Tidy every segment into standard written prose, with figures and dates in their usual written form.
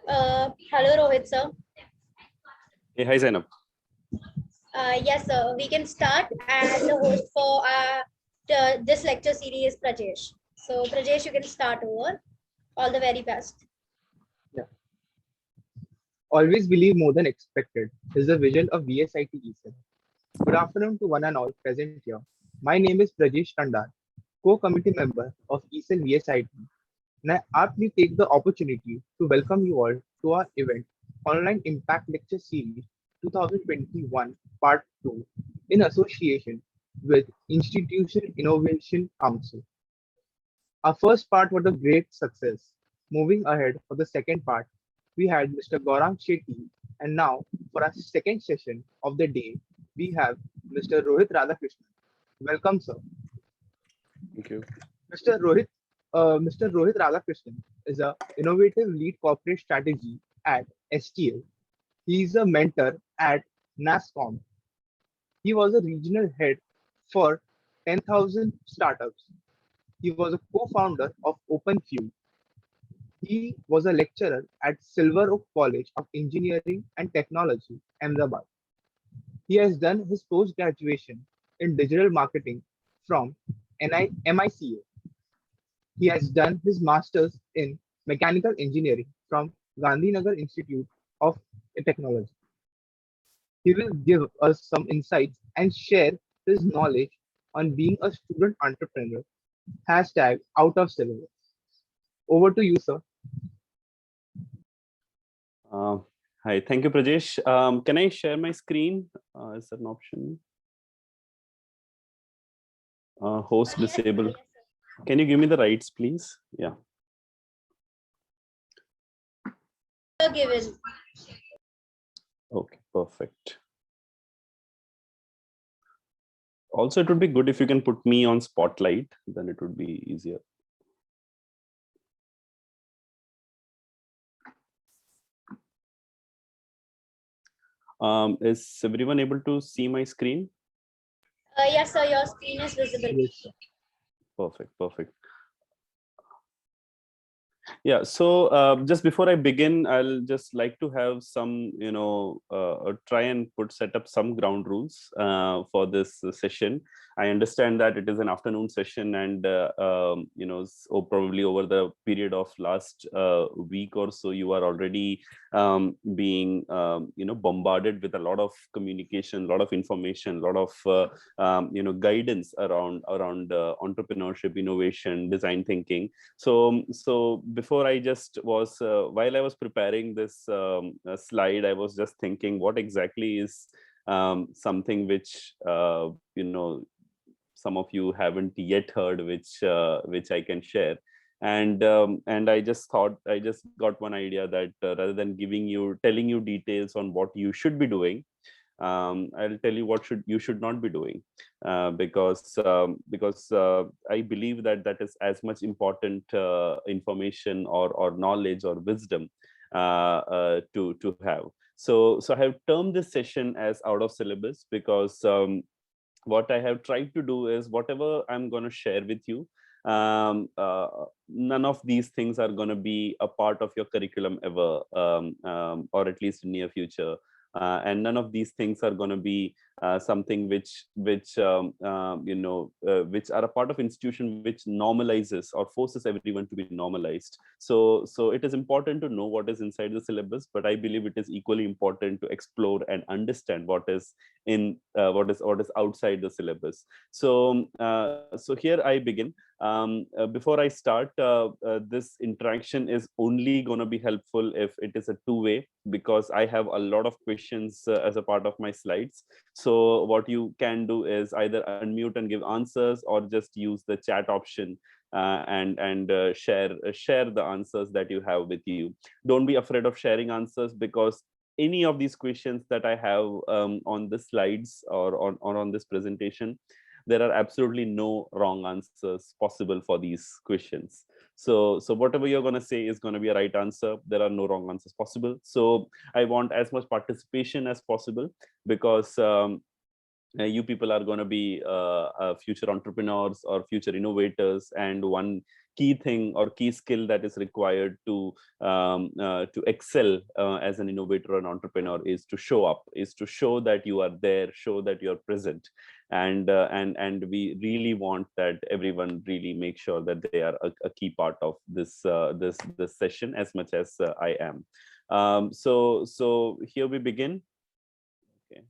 Hello, Rohit sir. Hey, hi Zainab. Yes, sir. We can start, and the host for this lecture series is Prajesh. So, Prajesh, you can start over. All the very best. Yeah. Always believe more than expected is the vision of VSIT ESET. Good afternoon to one and all present here. My name is Prajesh Tandar, co-committee member of ESET VSIT. And I aptly take the opportunity to welcome you all to our event, Online Impact Lecture Series 2021 Part 2 in association with Institution Innovation Council. Our first part was a great success. Moving ahead for the second part, we had Mr. Gaurang Shetty, and now for our second session of the day, we have Mr. Rohit Radhakrishnan. Welcome, sir. Thank you. Mr. Rohit Radhakrishnan is a innovative lead corporate strategy at STL. He is a mentor at NASCOM. He was a regional head for 10,000 startups. He was a co-founder of OpenFuel. He was a lecturer at Silver Oak College of Engineering and Technology, Ahmedabad. He has done his post-graduation in digital marketing from MICA. He has done his master's in mechanical engineering from Gandhinagar Institute of Technology. He will give us some insights and share his knowledge on being a student entrepreneur. Hashtag out of syllabus. Over to you, sir. Hi, thank you, Prajesh. Can I share my screen? Is that an option? Host Yes, sir. disable. Yes, sir. Can you give me the rights, please? Yeah. You're given. Okay, perfect. Also, it would be good if you can put me on spotlight, then it would be easier. Is everyone able to see my screen? Yes, sir. Your screen is visible. Yes, sir. Perfect, perfect. Yeah, so just before I begin, I'll just like to have some, try and set up some ground rules for this session. I understand that it is an afternoon session, and so probably over the period of last week or so, you are already being bombarded with a lot of communication, a lot of information, a lot of guidance around entrepreneurship, innovation, design thinking. So before I just was while I was preparing this slide, I was just thinking what exactly is something which some of you haven't yet heard, which I can share. And I just thought, I just got one idea that rather than telling you details on what you should be doing, I'll tell you what you should not be doing, because I believe that is as much important information or knowledge or wisdom to have. So I have termed this session as out of syllabus because what I have tried to do is whatever I'm going to share with you, none of these things are going to be a part of your curriculum ever, or at least in near future. And none of these things are going to be something which are a part of institution which normalizes or forces everyone to be normalized. So it is important to know what is inside the syllabus, but I believe it is equally important to explore and understand what is in what is outside the syllabus. So here I begin. Before I start, this interaction is only going to be helpful if it is a two-way, because I have a lot of questions as a part of my slides. So what you can do is either unmute and give answers, or just use the chat option and share the answers that you have with you. Don't be afraid of sharing answers, because any of these questions that I have on the slides or on this presentation, there are absolutely no wrong answers possible for these questions. So whatever you're going to say is going to be a right answer. There are no wrong answers possible. So I want as much participation as possible, because you people are going to be future entrepreneurs or future innovators, and one key thing or key skill that is required to excel as an innovator or an entrepreneur is to show up, is to show that you are there, show that you are present. And we really want that everyone really make sure that they are a key part of this this session as much as I am. So here we begin. Okay.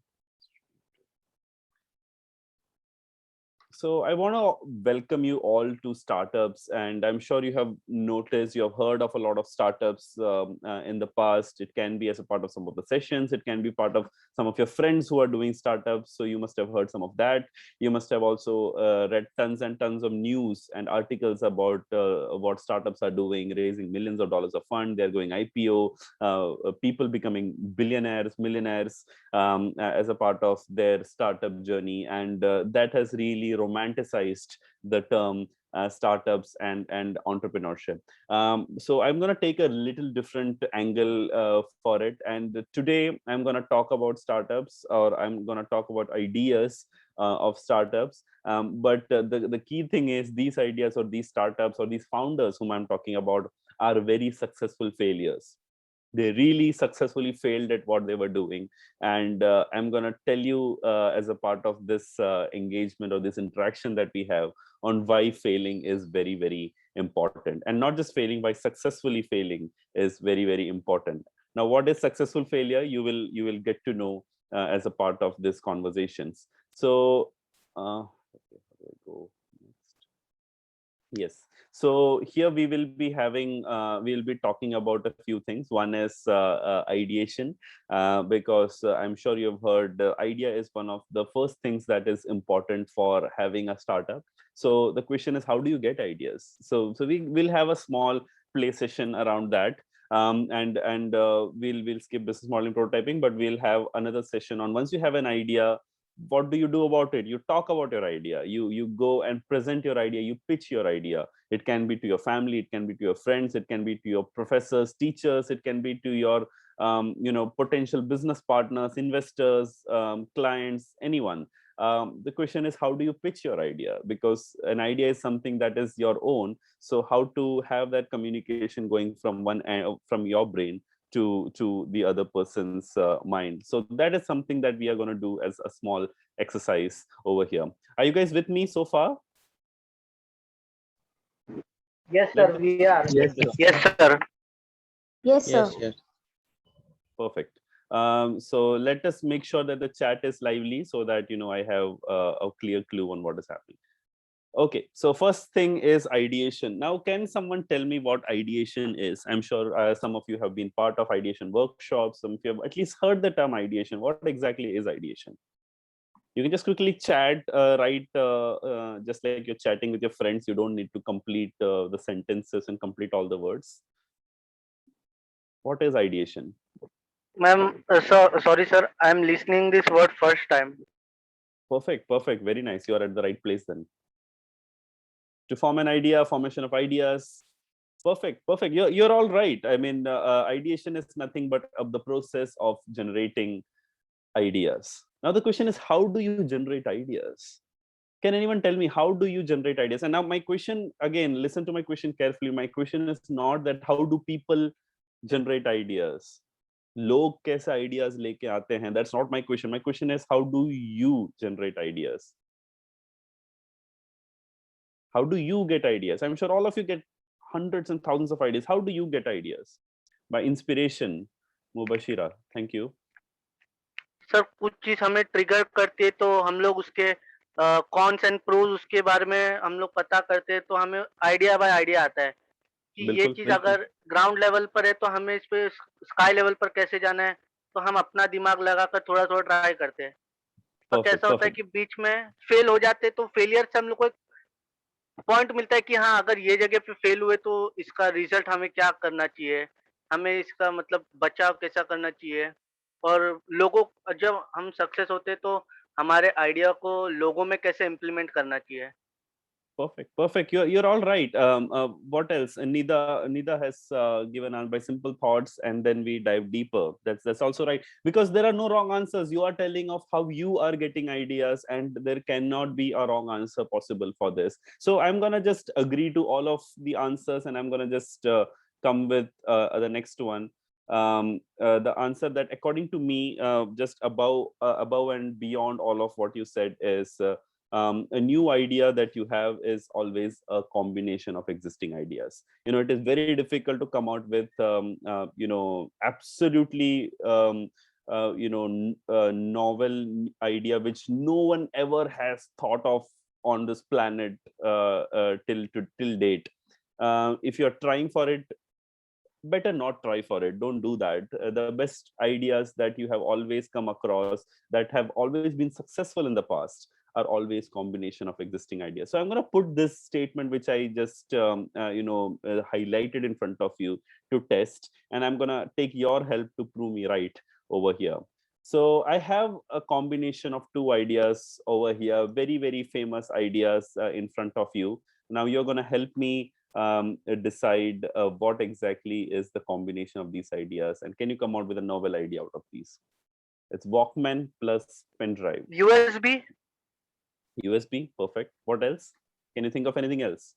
So I want to welcome you all to Startups, and I'm sure you have noticed, you have heard of a lot of startups in the past. It can be as a part of some of the sessions, it can be part of some of your friends who are doing startups. So you must have heard some of that. You must have also read tons and tons of news and articles about what startups are doing, raising millions of dollars of fund. They're going IPO, people becoming billionaires, millionaires as a part of their startup journey. And that has really romanticized the term startups and entrepreneurship. So I'm going to take a little different angle for it. And today I'm going to talk about startups, or I'm going to talk about ideas of startups. But the key thing is these ideas or these startups or these founders whom I'm talking about are very successful failures. They really successfully failed at what they were doing. And I'm going to tell you as a part of this engagement or this interaction that we have on why failing is very, very important. And not just failing, by successfully failing is very, very important. Now, what is successful failure? You will get to know as a part of this conversations. So okay, how do I go next? Yes. So here we will be having, we'll be talking about a few things. One is ideation, because I'm sure you've heard idea is one of the first things that is important for having a startup. So the question is, how do you get ideas? So we will have a small play session around that. And we'll skip business modeling prototyping, but we'll have another session on once you have an idea, what do you do about it? You talk about your idea, you go and present your idea, you pitch your idea. It can be to your family, it can be to your friends, it can be to your professors, teachers, it can be to your potential business partners, investors, clients, anyone. The question is, how do you pitch your idea? Because an idea is something that is your own. So how to have that communication going from one end, from your brain to the other person's mind. So that is something that we are going to do as a small exercise over here. Are you guys with me so far? Yes, sir, we are. Yes, sir. Yes, sir. Yes, sir. Yes. Perfect. So let us make sure that the chat is lively so that I have a clear clue on what is happening. Okay, so first thing is ideation. Now, can someone tell me what ideation is? I'm sure some of you have been part of ideation workshops. Some of you have at least heard the term ideation. What exactly is ideation? You can just quickly chat, write, just like you're chatting with your friends. You don't need to complete the sentences and complete all the words. What is ideation? Ma'am, sorry, sir. I'm listening this word first time. Perfect, perfect. Very nice. You are at the right place then. To form an idea, formation of ideas. Perfect, perfect. You're all right. I mean, ideation is nothing but the process of generating ideas. Now the question is, how do you generate ideas? Can anyone tell me, how do you generate ideas? And now my question, again, listen to my question carefully. My question is not that how do people generate ideas? Log kaise ideas leke aate hain? That's not my question. My question is, how do you generate ideas? How do you get ideas? I'm sure all of you get hundreds and thousands of ideas. How do you get ideas? By inspiration. Mubashira, thank you. Sir कुछ चीज हमें trigger करती है तो हम लोग उसके cons and pros उसके बारे में हम लोग पता करते हैं, तो हमें आइडिया बाय आइडिया आता है कि ये बिल्कुल, चीज बिल्कुल। अगर ग्राउंड लेवल पर है तो हमें इस पे स्काई लेवल पर कैसे जाना है, तो हम अपना दिमाग लगाकर थोड़ा थोड़ा ट्राई करते हैं। पर Perfect, कैसा होता है perfect. कि बीच में फेल हो जाते हैं, तो फेलियर से हम लोग को एक पॉइंट मिलता है कि हाँ, अगर ये जगह पे फेल हुए तो इसका रिजल्ट हमें क्या करना चाहिए, हमें इसका मतलब बचाव कैसा करना चाहिए। और लोगों जब हम सक्सेस होते हैं तो हमारे आइडिया को लोगों में कैसे इम्प्लीमेंट करना चाहिए। Perfect. You're all right. What else? Nida has given us by simple thoughts, and then we dive deeper. That's also right, because there are no wrong answers. You are telling of how you are getting ideas, and there cannot be a wrong answer possible for this. So I'm gonna just agree to all of the answers, and I'm gonna just come with the next one. The answer that, according to me, just above and beyond all of what you said is. A new idea that you have is always a combination of existing ideas. It is very difficult to come out with absolutely novel idea which no one ever has thought of on this planet till date. If you're trying for it, better not try for it. Don't do that. The best ideas that you have always come across, that have always been successful in the past, are always combination of existing ideas. So I'm going to put this statement which I just highlighted in front of you to test, and I'm going to take your help to prove me right over here. So I have a combination of two ideas over here, very, very famous ideas in front of you. Now you're going to help me decide what exactly is the combination of these ideas, and can you come out with a novel idea out of these? It's Walkman plus pen drive. USB, perfect. What else? Can you think of anything else?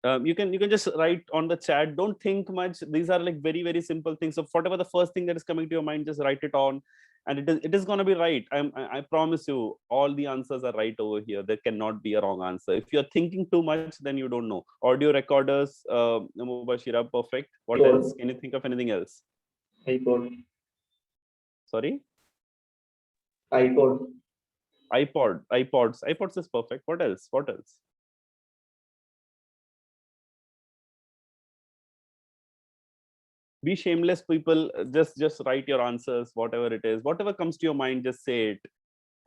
You can just write on the chat. Don't think much. These are like very, very simple things. So whatever the first thing that is coming to your mind, just write it on, and it is going to be right. I promise you, all the answers are right over here. There cannot be a wrong answer. If you're thinking too much, then you don't know. Audio recorders, Mubashira, perfect. What else? Can you think of anything else? iPod. Sorry? iPod. iPods is perfect. What else? Be shameless, people. Just write your answers, whatever it is, whatever comes to your mind, just say it,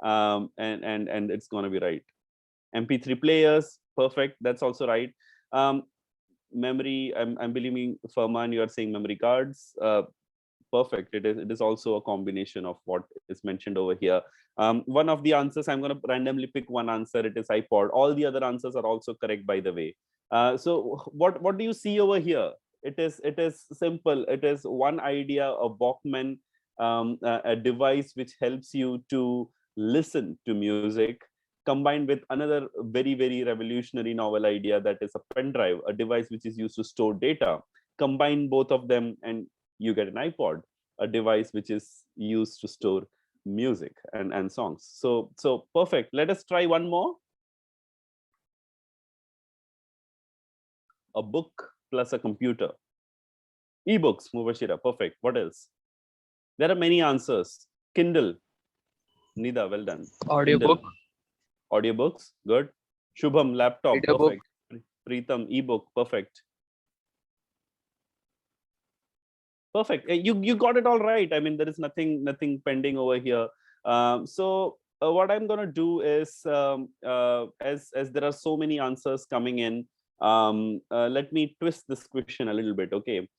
and it's going to be right. MP3 players, perfect. That's also right. Memory, I'm believing Farman, you are saying memory cards. Perfect. It is also a combination of what is mentioned over here. One of the answers, I'm going to randomly pick one answer. It is iPod. All the other answers are also correct, by the way. So what do you see over here? It is simple. It is one idea, a Walkman, a device which helps you to listen to music, combined with another very, very revolutionary novel idea, that is a pen drive, a device which is used to store data. Combine both of them and you get an iPod, a device which is used to store music and songs. So perfect. Let us try one more. A book plus a computer. Ebooks, Mubashira, perfect. What else? There are many answers. Kindle. Nida, well done. Audiobook. Kindle. Audiobooks, good. Shubham, laptop, Audiobook. perfect. Preetham, ebook, perfect. Perfect. You got it all right. I mean, there is nothing pending over here. So what I'm going to do is, as there are so many answers coming in, let me twist this question a little bit. Okay.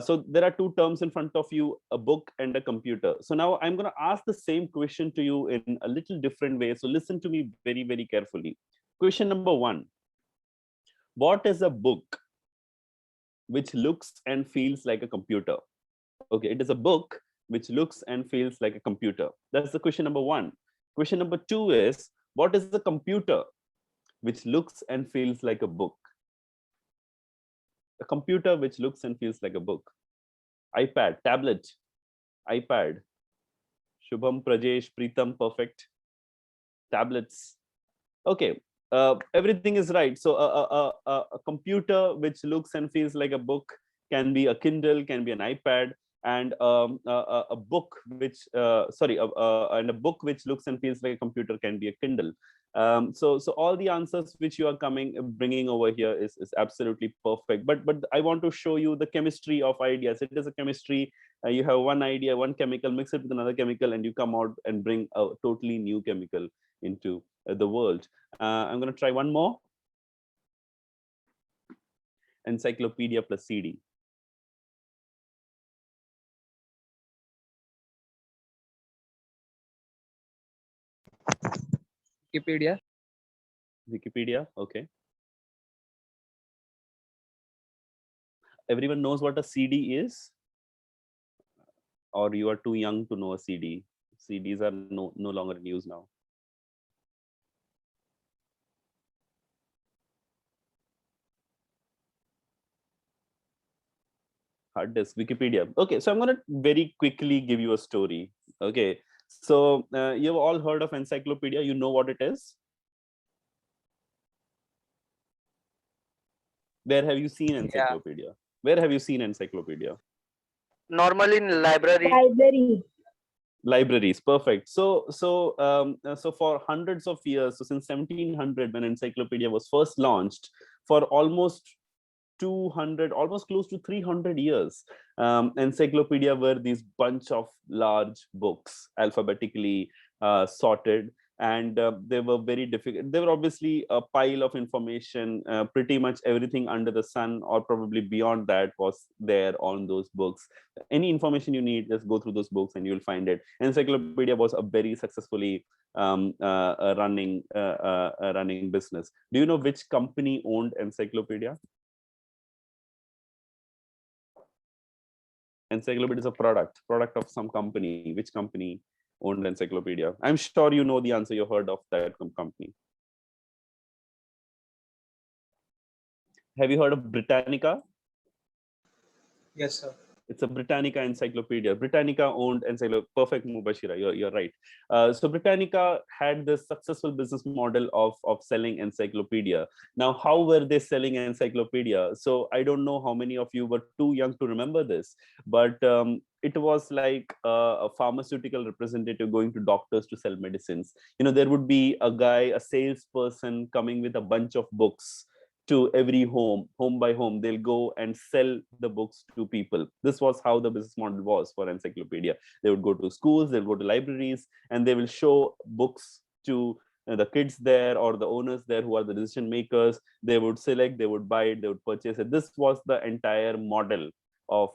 So there are two terms in front of you, a book and a computer. So now I'm going to ask the same question to you in a little different way. So listen to me very, very carefully. Question number one. What is a book which looks and feels like a computer? Okay, it is a book which looks and feels like a computer. That's the question number one. Question number two is, what is the computer which looks and feels like a book? A computer which looks and feels like a book. iPad, tablet, iPad. Shubham, Prajesh, Preetham, perfect. Tablets. Okay, everything is right. So a computer which looks and feels like a book can be a Kindle, can be an iPad, and a book which and a book which looks and feels like a computer can be a Kindle. So all the answers which you are bringing over here is absolutely perfect. But I want to show you the chemistry of ideas. It is a chemistry. You have one idea, one chemical, mix it with another chemical, and you come out and bring a totally new chemical into the world. I'm going to try one more. Encyclopedia plus CD. Wikipedia. Wikipedia, okay. Everyone knows what a CD is? Or you are too young to know a CD? CDs are no longer in use now. Hard disk, Wikipedia. Okay, so I'm going to very quickly give you a story. Okay, so you've all heard of encyclopedia. You know what it is? Where have you seen encyclopedia? Where have you seen encyclopedia? Normally in library. Library. Libraries, perfect. So for hundreds of years, so since 1700, when encyclopedia was first launched, for almost 200, almost close to 300 years, encyclopedia were these bunch of large books, alphabetically sorted, and they were very difficult. They were obviously a pile of information. Pretty much everything under the sun, or probably beyond that, was there on those books. Any information you need, just go through those books and you'll find it. Encyclopedia was a very successfully running business. Do you know which company owned encyclopedia? Encyclopedia is a product of some company. Which company owned encyclopedia? I'm sure you know the answer. You heard of that company. Have you heard of Britannica? Yes, sir. It's a Britannica encyclopedia. Britannica owned encyclopedia. Perfect, Mubashira. You're right. So Britannica had this successful business model of selling encyclopedia. Now, how were they selling encyclopedia? So I don't know how many of you were too young to remember this, but it was like a pharmaceutical representative going to doctors to sell medicines. You know, there would be a guy, a salesperson coming with a bunch of books to every home by home. They'll go and sell the books to people. This was how the business model was for encyclopedia. They would go to schools, they'll go to libraries, and they will show books to the kids there or the owners there who are the decision makers. They would select, they would buy it, they would purchase it. This was the entire model of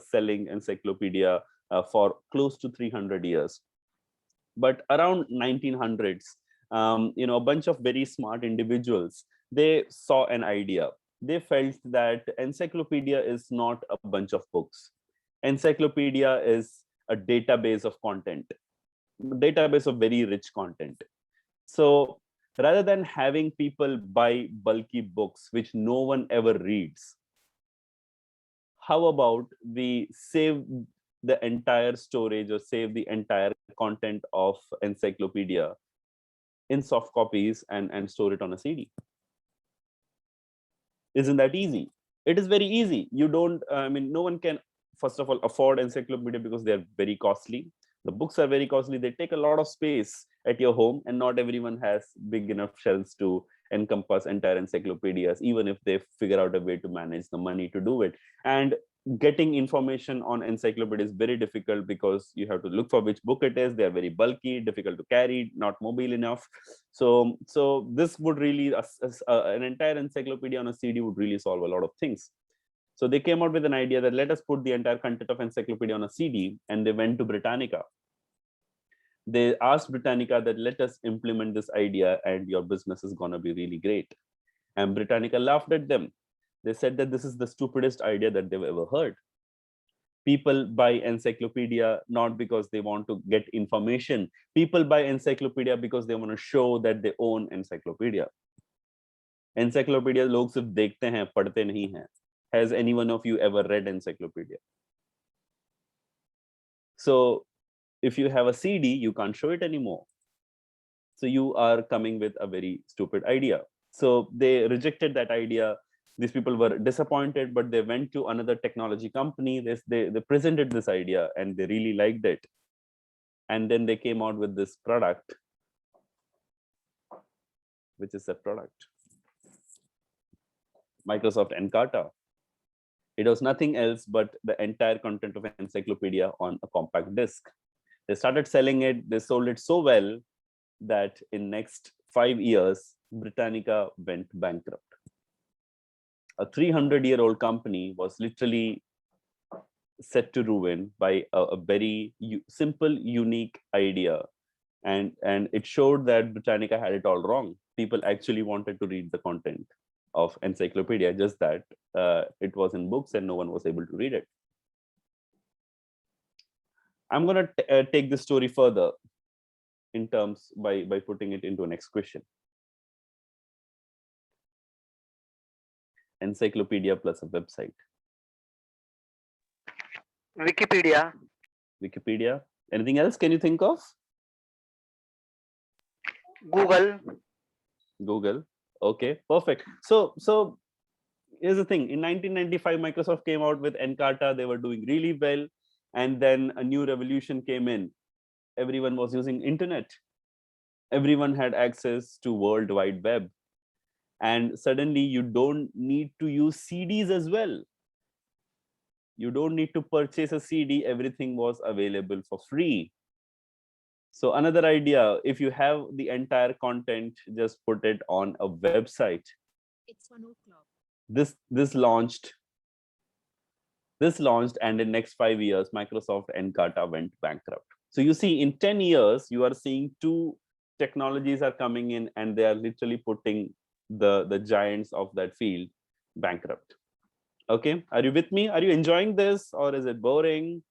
selling encyclopedia for close to 300 years. But around 1900s, you know, a bunch of very smart individuals, they saw an idea. They felt that encyclopedia is not a bunch of books. Encyclopedia is a database of content, database of very rich content. So rather than having people buy bulky books which no one ever reads, how about we save the entire storage or save the entire content of encyclopedia in soft copies and store it on a CD? Isn't that easy? It is very easy. You don't, I mean, no one can, first of all, afford encyclopedia because they are very costly. The books are very costly. They take a lot of space at your home, and not everyone has big enough shelves to encompass entire encyclopedias, even if they figure out a way to manage the money to do it. And getting information on encyclopedia is very difficult because you have to look for which book it is. They are very bulky, difficult to carry, not mobile enough. So this would really, an entire encyclopedia on a CD would really solve a lot of things. So they came out with an idea that let us put the entire content of encyclopedia on a CD, and they went to Britannica. They asked Britannica that let us implement this idea and your business is going to be really great. And Britannica laughed at them. They said that this is the stupidest idea that they've ever heard. People buy encyclopedia not because they want to get information. People buy encyclopedia because they want to show that they own encyclopedia. Encyclopedia log sirf dekhte hain, padhte nahi hain. Has any one of you ever read encyclopedia? So if you have a CD, you can't show it anymore. So you are coming with a very stupid idea. So they rejected that idea. These people were disappointed, but they went to another technology company. They presented this idea and they really liked it. And then they came out with this product, which is a product, Microsoft Encarta. It was nothing else but the entire content of encyclopedia on a compact disc. They started selling it. They sold it so well that in next 5 years, Britannica went bankrupt. A 300-year-old company was literally set to ruin by a very simple, unique idea. and it showed that Britannica had it all wrong. People actually wanted to read the content of encyclopedia, just that it was in books and no one was able to read it. I'm going to take this story further in terms by putting it into a next question. Encyclopedia plus a website. Wikipedia. Wikipedia. Anything else can you think of? Google. Google. Okay, perfect. So here's the thing. In 1995, Microsoft came out with Encarta. They were doing really well. And then a new revolution came in. Everyone was using internet. Everyone had access to World Wide Web. And suddenly you don't need to use CDs as well. You don't need to purchase a CD. Everything was available for free. So another idea, if you have the entire content, just put it on a website. It's 1:00. This launched, and in next 5 years, Microsoft Encarta went bankrupt. So you see, in 10 years, you are seeing two technologies are coming in, and they are literally putting the giants of that field bankrupt. Okay, are you with me? Are you enjoying this, or is it boring?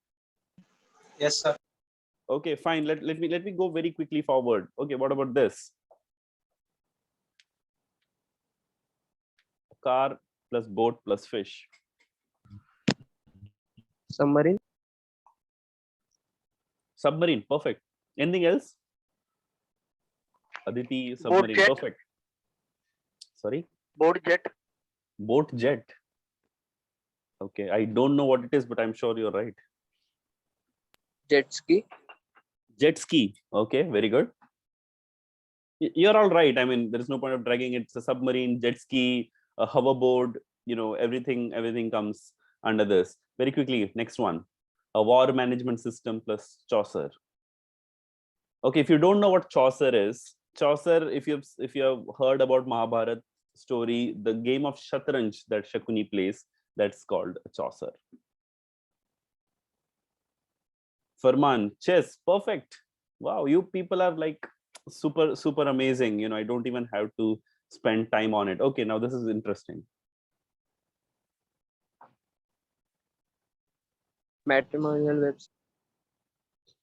Yes, sir. Okay, fine. Let me go very quickly forward. Okay, what about this? Car plus boat plus fish. Submarine. Submarine, perfect. Anything else? Aditi, submarine, jet. perfect. Sorry? Boat jet. Boat jet. Okay, I don't know what it is, but I'm sure you're right. Jet ski. Jet ski. Okay, very good. You're all right. I mean, there is no point of dragging it. It's a submarine, jet ski, a hoverboard, you know, everything comes under this. Very quickly, next one. A war management system plus Chaucer. Okay, if you don't know what Chaucer is, Chaucer, if you have heard about Mahabharat story, the game of Shatranj that Shakuni plays, that's called Chaucer. Farman, chess, perfect. Wow, you people are like super amazing. You know, I don't even have to spend time on it. Okay, now this is interesting. Matrimonial website.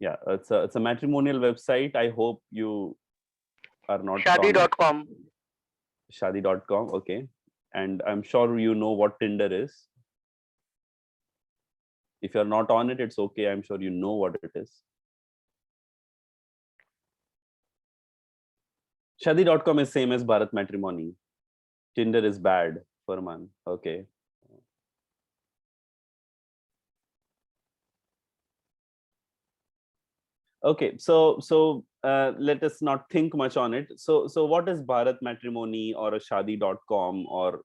Yeah, it's a matrimonial website. I hope you are not Shadi.com. Shadi.com. Okay, and I'm sure you know what Tinder is. If you're not on it, it's okay. I'm sure you know what it is. Shadi.com is same as Bharat Matrimony. Tinder is bad, Farman. Okay. Okay, so let us not think much on it. So what is Bharat Matrimony or a Shadi.com or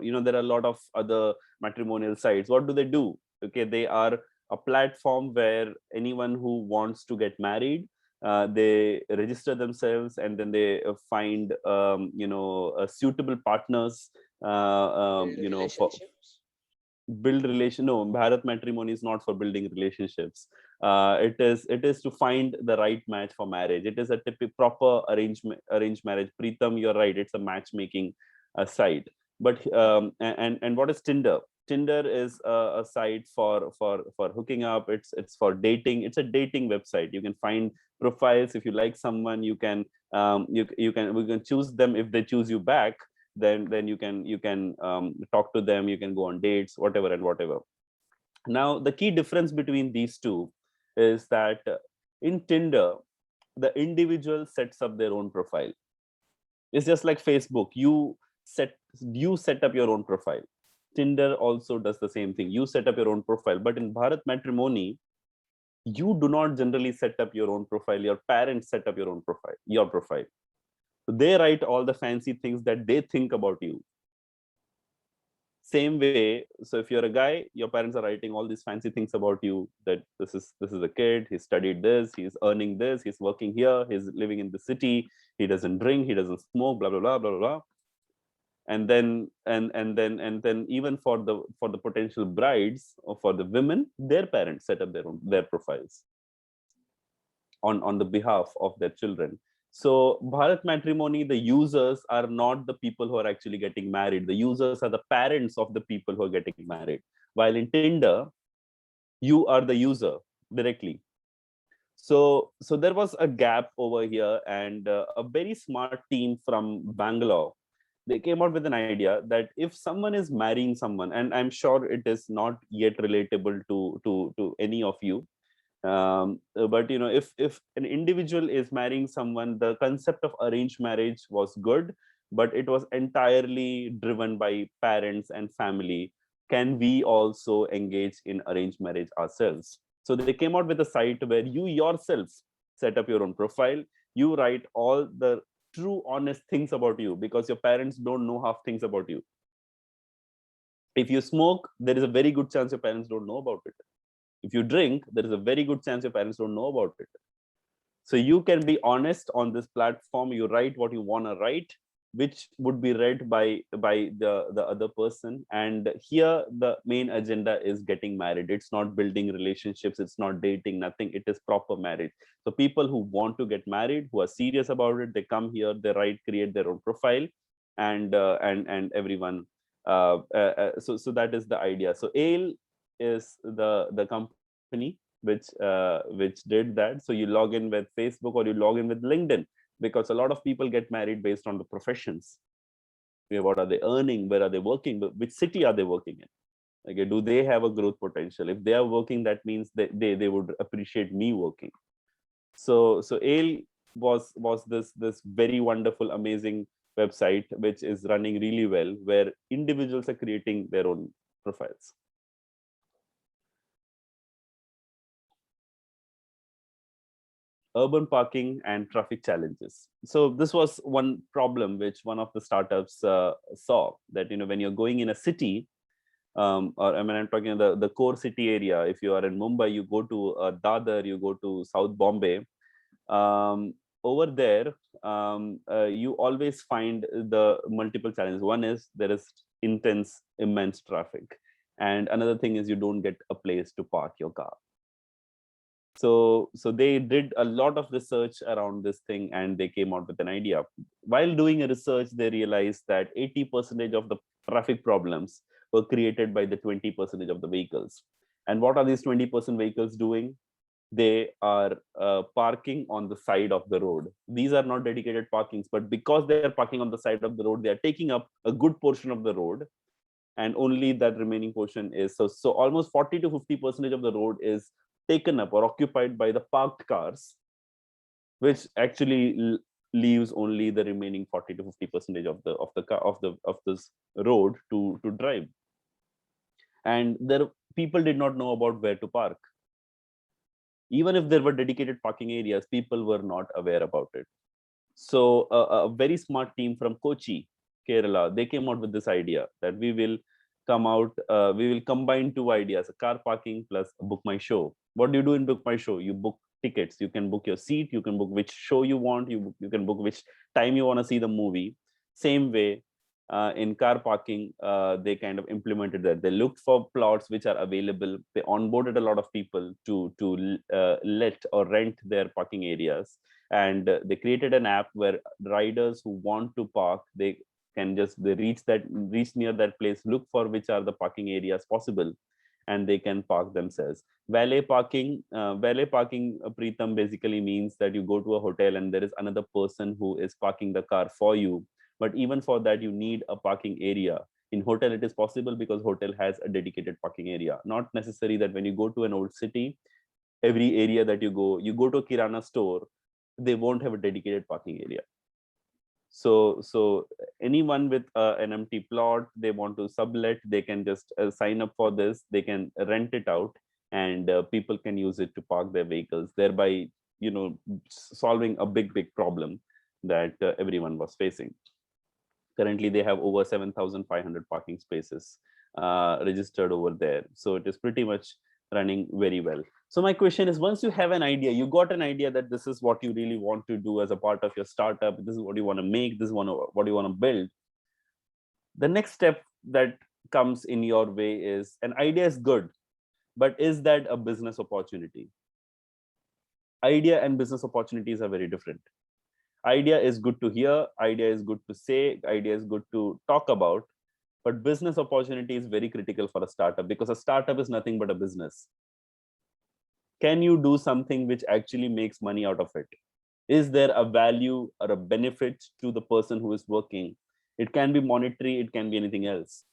you know, there are a lot of other matrimonial sites. What do they do? Okay, they are a platform where anyone who wants to get married, they register themselves, and then they find you know, suitable partners, you know, for build relation. No, Bharat Matrimony is not for building relationships. It is to find the right match for marriage. It is a typical proper arranged marriage. Preetham, you're right, it's a matchmaking site. But and what is Tinder? Tinder is a site for hooking up. It's for dating. It's a dating website. You can find profiles. If you like someone, you can we can choose them. If they choose you back, then you can talk to them. You can go on dates, whatever. Now the key difference between these two is that in Tinder, the individual sets up their own profile. It's just like Facebook. You set up your own profile. Tinder also does the same thing. You set up your own profile. But in Bharat Matrimony, you do not generally set up your own profile. Your parents set up your profile. So they write all the fancy things that they think about you. Same way, so if you're a guy, your parents are writing all these fancy things about you, that this is a kid, he studied this, he's earning this, he's working here, he's living in the city, he doesn't drink, he doesn't smoke, blah blah blah blah blah. And then even for the potential brides or for the women, their parents set up their profiles. on the behalf of their children. So Bharat Matrimony, the users are not the people who are actually getting married. The users are the parents of the people who are getting married. While in Tinder, you are the user directly. So there was a gap over here, and a very smart team from Bangalore, they came out with an idea that if someone is marrying someone, and I'm sure it is not yet relatable to any of you, but if an individual is marrying someone, the concept of arranged marriage was good, but it was entirely driven by parents and family. Can we also engage in arranged marriage ourselves? So they came out with a site where you yourself set up your own profile. You write all the true honest things about you, because your parents don't know half things about you. If you smoke, there is a very good chance your parents don't know about it. If you drink, there is a very good chance your parents don't know about it. So you can be honest on this platform. You write what you want to write, which would be read by the other person. And here the main agenda is getting married. It's not building relationships, it's not dating, nothing. It is proper marriage. So people who want to get married, who are serious about it, they come here, they write, create their own profile, and everyone. So that is the idea. So Ale is the company which did that. So you log in with Facebook or you log in with LinkedIn, because a lot of people get married based on the professions. What are they earning? Where are they working? Which city are they working in? Okay, do they have a growth potential? If they are working, that means they would appreciate me working. So Ale was this very wonderful, amazing website which is running really well, where individuals are creating their own profiles. Urban parking and traffic challenges. So this was one problem which one of the startups saw, that when you're going in a city, or I mean, I'm talking the core city area. If you are in Mumbai, you go to Dadar, you go to South Bombay. Over there, you always find the multiple challenges. One is there is immense traffic, and another thing is you don't get a place to park your car. So they did a lot of research around this thing, and they came out with an idea. While doing a research, they realized that 80% of the traffic problems were created by the 20% of the vehicles. And what are these 20% vehicles doing? They are parking on the side of the road. These are not dedicated parkings, but because they are parking on the side of the road, they are taking up a good portion of the road, and only that remaining portion is so almost 40 to 50% of the road is taken up or occupied by the parked cars, which actually leaves only the remaining 40 to 50% of this road to drive. And people did not know about where to park. Even if there were dedicated parking areas, people were not aware about it. So a very smart team from Kochi, Kerala, they came out with this idea that we will combine two ideas: a car parking plus Book My Show. What do you do in Book My Show? You book tickets. You can book your seat. You can book which show you want. You can book which time you want to see the movie. Same way, in car parking, they kind of implemented that. They looked for plots which are available. They onboarded a lot of people to let or rent their parking areas, and they created an app where riders who want to park, they can reach near that place, look for which are the parking areas possible, and they can park themselves. Valet parking, Preetham, basically means that you go to a hotel and there is another person who is parking the car for you. But even for that, you need a parking area. In hotel, it is possible because hotel has a dedicated parking area. Not necessary that when you go to an old city, every area that you go to a Kirana store, they won't have a dedicated parking area. So anyone with an empty plot, they want to sublet, they can just sign up for this. They can rent it out, and people can use it to park their vehicles, thereby solving a big problem that everyone was facing. Currently, they have over 7,500 parking spaces registered over there. So it is pretty much running very well. So my question is, once you have an idea, you got an idea that this is what you really want to do as a part of your startup, this is what you want to make, this is what you want to build. The next step that comes in your way is, an idea is good, but is that a business opportunity? Idea and business opportunities are very different. Idea is good to hear, idea is good to say, idea is good to talk about, but business opportunity is very critical for a startup, because a startup is nothing but a business. Can you do something which actually makes money out of it? Is there a value or a benefit to the person who is working? It can be monetary, it can be anything else.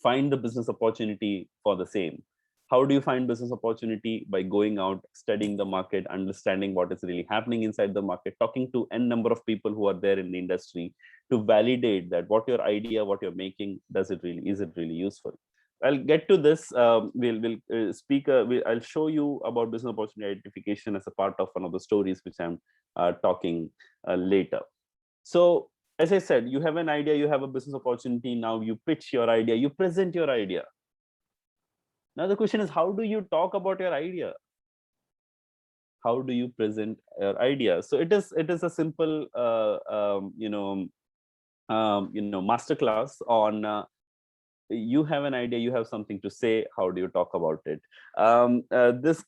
Find the business opportunity for the same. How do you find business opportunity? By going out, studying the market, understanding what is really happening inside the market, talking to n number of people who are there in the industry to validate that what your idea, what you're making, is it really useful? I'll get to this. We'll speak. I'll show you about business opportunity identification as a part of one of the stories which I'm talking later. So, as I said, you have an idea, you have a business opportunity. Now you pitch your idea, you present your idea. Now the question is, how do you talk about your idea? How do you present your idea? So it is a simple masterclass on you have an idea, you have something to say, how do you talk about it? This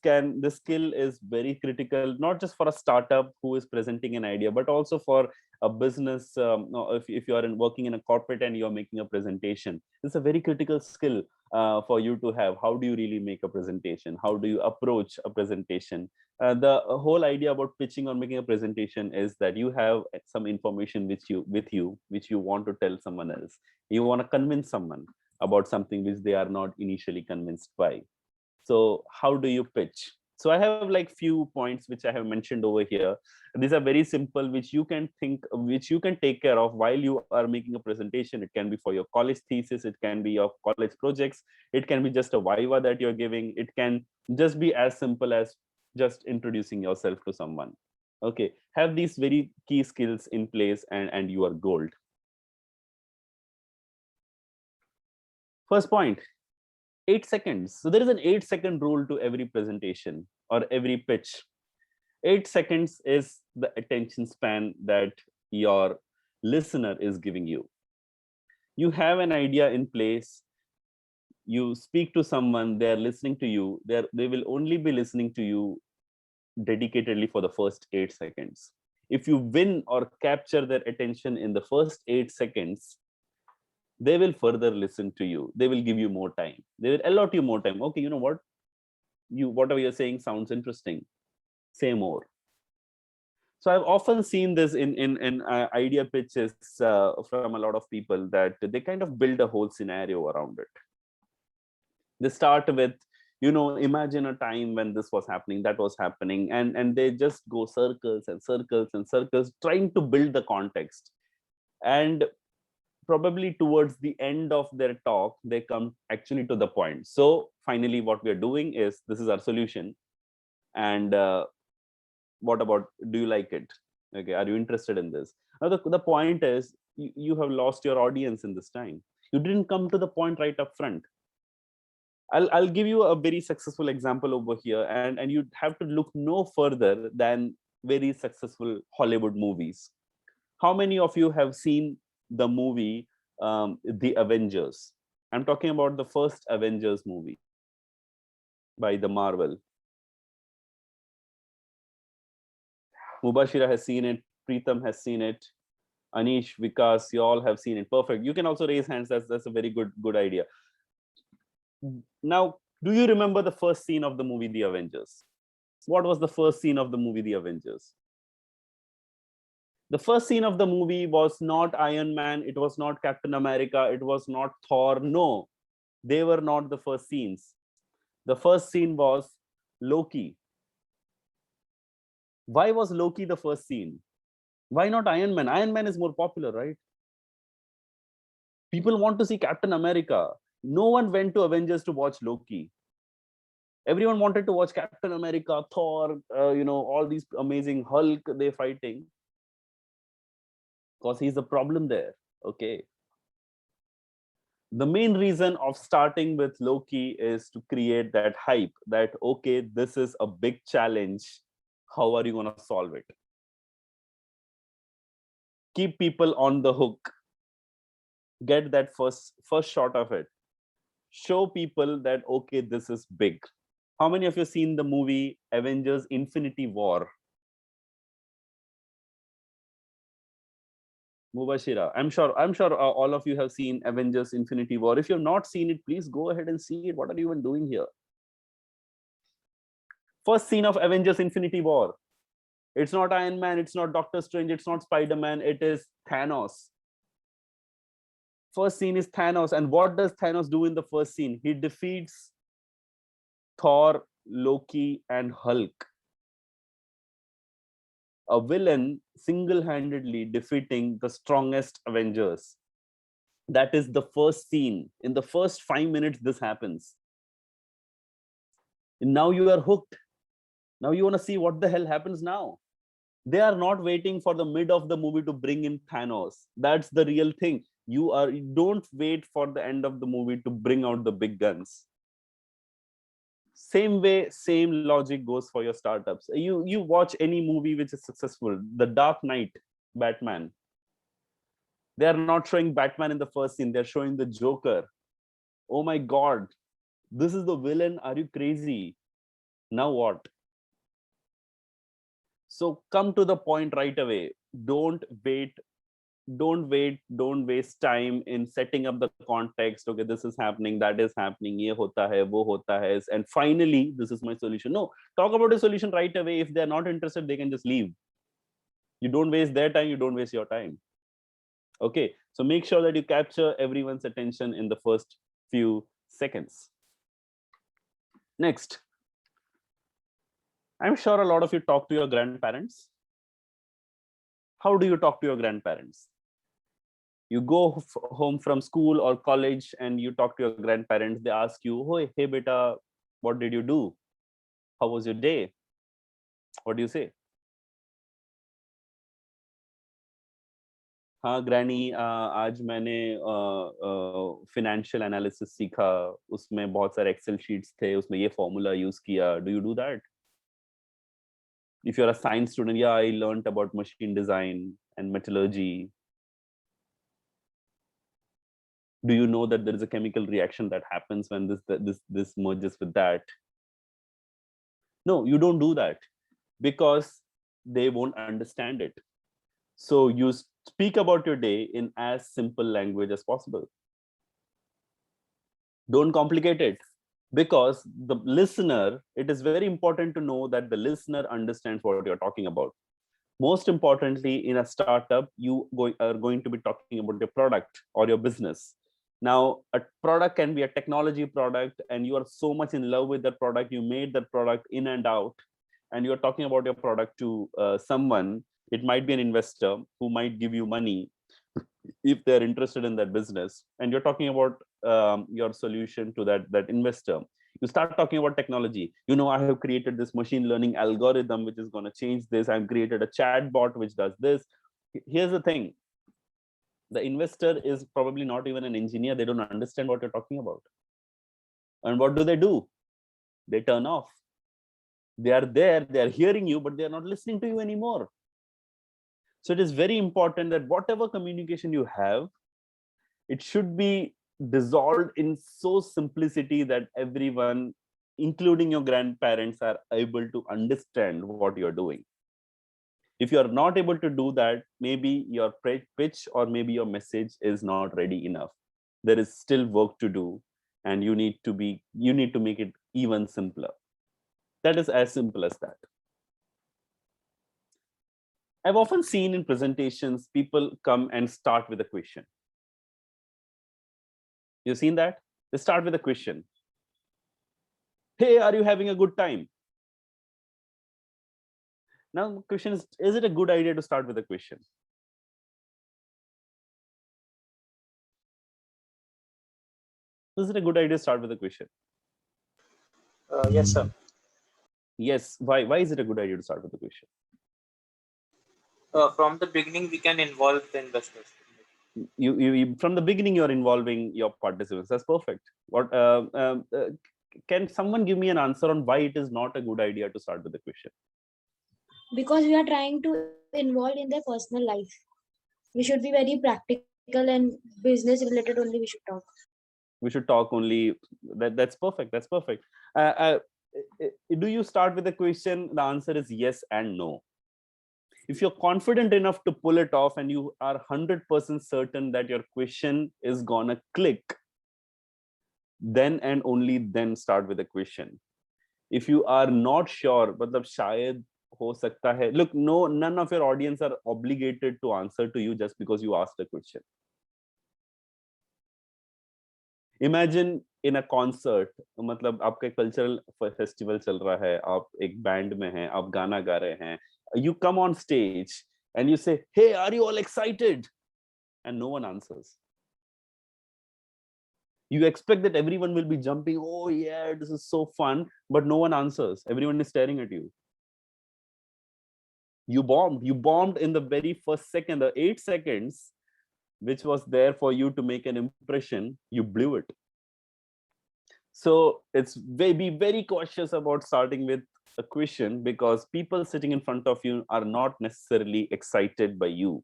skill is very critical, not just for a startup who is presenting an idea, but also for a business. If you are working in a corporate and you're making a presentation, it's a very critical skill for you to have. How do you really make a presentation? How do you approach a presentation? The whole idea about pitching or making a presentation is that you have some information which you want to tell someone else. You want to convince someone about something which they are not initially convinced by. So how do you pitch? So I have like few points which I have mentioned over here. These are very simple, which you can take care of while you are making a presentation. It can be for your college thesis, it can be your college projects, it can be just a viva that you're giving, it can just be as simple as just introducing yourself to someone. Okay, have these very key skills in place and you are gold. First point, 8 seconds. So there is an 8-second rule to every presentation or every pitch. 8 seconds is the attention span that your listener is giving you. You have an idea in place, you speak to someone, they're listening to you, they will only be listening to you dedicatedly for the first 8 seconds. If you win or capture their attention in the first 8 seconds, they will further listen to you. They will give you more time. They will allot you more time. Okay, you know what? Whatever you're saying sounds interesting. Say more. So I've often seen this in idea pitches from a lot of people, that they kind of build a whole scenario around it. They start with, imagine a time when this was happening, that was happening, and they just go circles and circles and circles, trying to build the context. And probably towards the end of their talk, they come actually to the point. So finally, what we are doing is, this is our solution. And what about, do you like it? Okay, are you interested in this? Now, the point is, you have lost your audience in this time. You didn't come to the point right up front. I'll give you a very successful example over here, and you have to look no further than very successful Hollywood movies. How many of you have seen the movie The Avengers? I'm talking about the first Avengers movie by the Marvel. Mubashira has seen it, Preetham has seen it, Anish, Vikas, you all have seen it. Perfect. You can also raise hands. That's a very good idea. Now, do you remember the first scene of the movie The Avengers? What was the first scene of the movie The Avengers? The first scene of the movie was not Iron Man, it was not Captain America, it was not Thor. No, they were not the first scenes. The first scene was Loki. Why was Loki the first scene? Why not Iron Man? Iron Man is more popular, right? People want to see Captain America. No one went to Avengers to watch Loki. Everyone wanted to watch Captain America, Thor, all these amazing Hulk they're fighting. Because he's the problem there. Okay. The main reason of starting with Loki is to create that hype that, okay, this is a big challenge. How are you going to solve it? Keep people on the hook. Get that first shot of it. Show people that, okay, this is big. How many of you seen the movie Avengers Infinity War? Mubashira, I'm sure all of you have seen Avengers Infinity War. If you've not seen it, please go ahead and see it. What are you even doing here? First scene of Avengers Infinity War. It's not Iron Man, it's not Doctor Strange, it's not Spider-Man, it is Thanos. First scene is Thanos. And what does Thanos do in the first scene? He defeats Thor, Loki, and Hulk. A villain single-handedly defeating the strongest Avengers. That is the first scene. In the first 5 minutes, this happens. And now you are hooked. Now you want to see what the hell happens now. They are not waiting for the mid of the movie to bring in Thanos. That's the real thing. You don't wait for the end of the movie to bring out the big guns. Same way, same logic goes for your startups. You watch any movie which is successful. The Dark Knight, Batman. They are not showing Batman in the first scene. They're showing the Joker. Oh my God, this is the villain. Are you crazy? Now what? So come to the point right away. Don't wait. Don't waste time in setting up the context. Okay, this is happening, that is happening, ye hota hai, wo hota hai, and finally this is my solution. No, talk about a solution right away. If they're not interested, they can just leave. You don't waste their time, you don't waste your time. Okay, so make sure that you capture everyone's attention in the first few seconds. Next, I'm sure a lot of you talk to your grandparents. How do you talk to your grandparents? You go home from school or college and you talk to your grandparents. They ask you, "Oh, hey beta, what did you do? How was your day?" What do you say? हाँ granny, आज मैंने financial analysis सीखा, उसमें बहुत सारे Excel sheets थे, उसमें ये फॉर्मूला यूज किया. Do you do that? If you're a science student, yeah, I learned about machine design and metallurgy. Do you know that there is a chemical reaction that happens when this merges with that? No, you don't do that because they won't understand it. So you speak about your day in as simple language as possible. Don't complicate it, because the listener, it is very important to know that the listener understands what you're talking about. Most importantly, in a startup, you are going to be talking about your product or your business. Now, a product can be a technology product, and you are so much in love with that product, you made that product in and out, and you're talking about your product to someone. It might be an investor who might give you money if they're interested in that business, and you're talking about your solution to that investor. You start talking about technology. You know, I have created this machine learning algorithm which is going to change this. I've created a chat bot which does this. Here's the thing. The investor is probably not even an engineer. They don't understand what you're talking about. And what do? They turn off. They are there, they are hearing you, but they are not listening to you anymore. So it is very important that whatever communication you have, it should be dissolved in so simplicity that everyone, including your grandparents, are able to understand what you're doing. If you're not able to do that, maybe your pitch or maybe your message is not ready enough. There is still work to do, and you need to make it even simpler. That is as simple as that. I've often seen in presentations, people come and start with a question. You've seen that? They start with a question. Hey, are you having a good time? Now, the question is it a good idea to start with a question? Is it a good idea to start with a question? Yes, sir. Yes. Why is it a good idea to start with a question? From the beginning, we can involve the investors. You from the beginning, you're involving your participants. That's perfect. What can someone give me an answer on why it is not a good idea to start with a question? Because we are trying to involve in their personal life. We should be very practical and business related only we should talk. We should talk only. That's perfect. That's perfect. do you start with a question? The answer is yes and no. If you're confident enough to pull it off and you are 100% certain that your question is gonna click, then and only then start with a question. If you are not sure, मतलब शायद हो सकता है, look, no, none of your audience are obligated to answer to you just because you asked a question. Imagine in a concert, मतलब आपका cultural festival चल रहा है, आप एक बैंड में हैं, आप गाना गा रहे हैं, you come on stage and you say, hey, are you all excited? And no one answers. You expect that everyone will be jumping, oh yeah, this is so fun, but no one answers. Everyone is staring at you. You bombed in the very first second, the 8 seconds which was there for you to make an impression, you blew it. So be very cautious about starting with a question, because people sitting in front of you are not necessarily excited by you.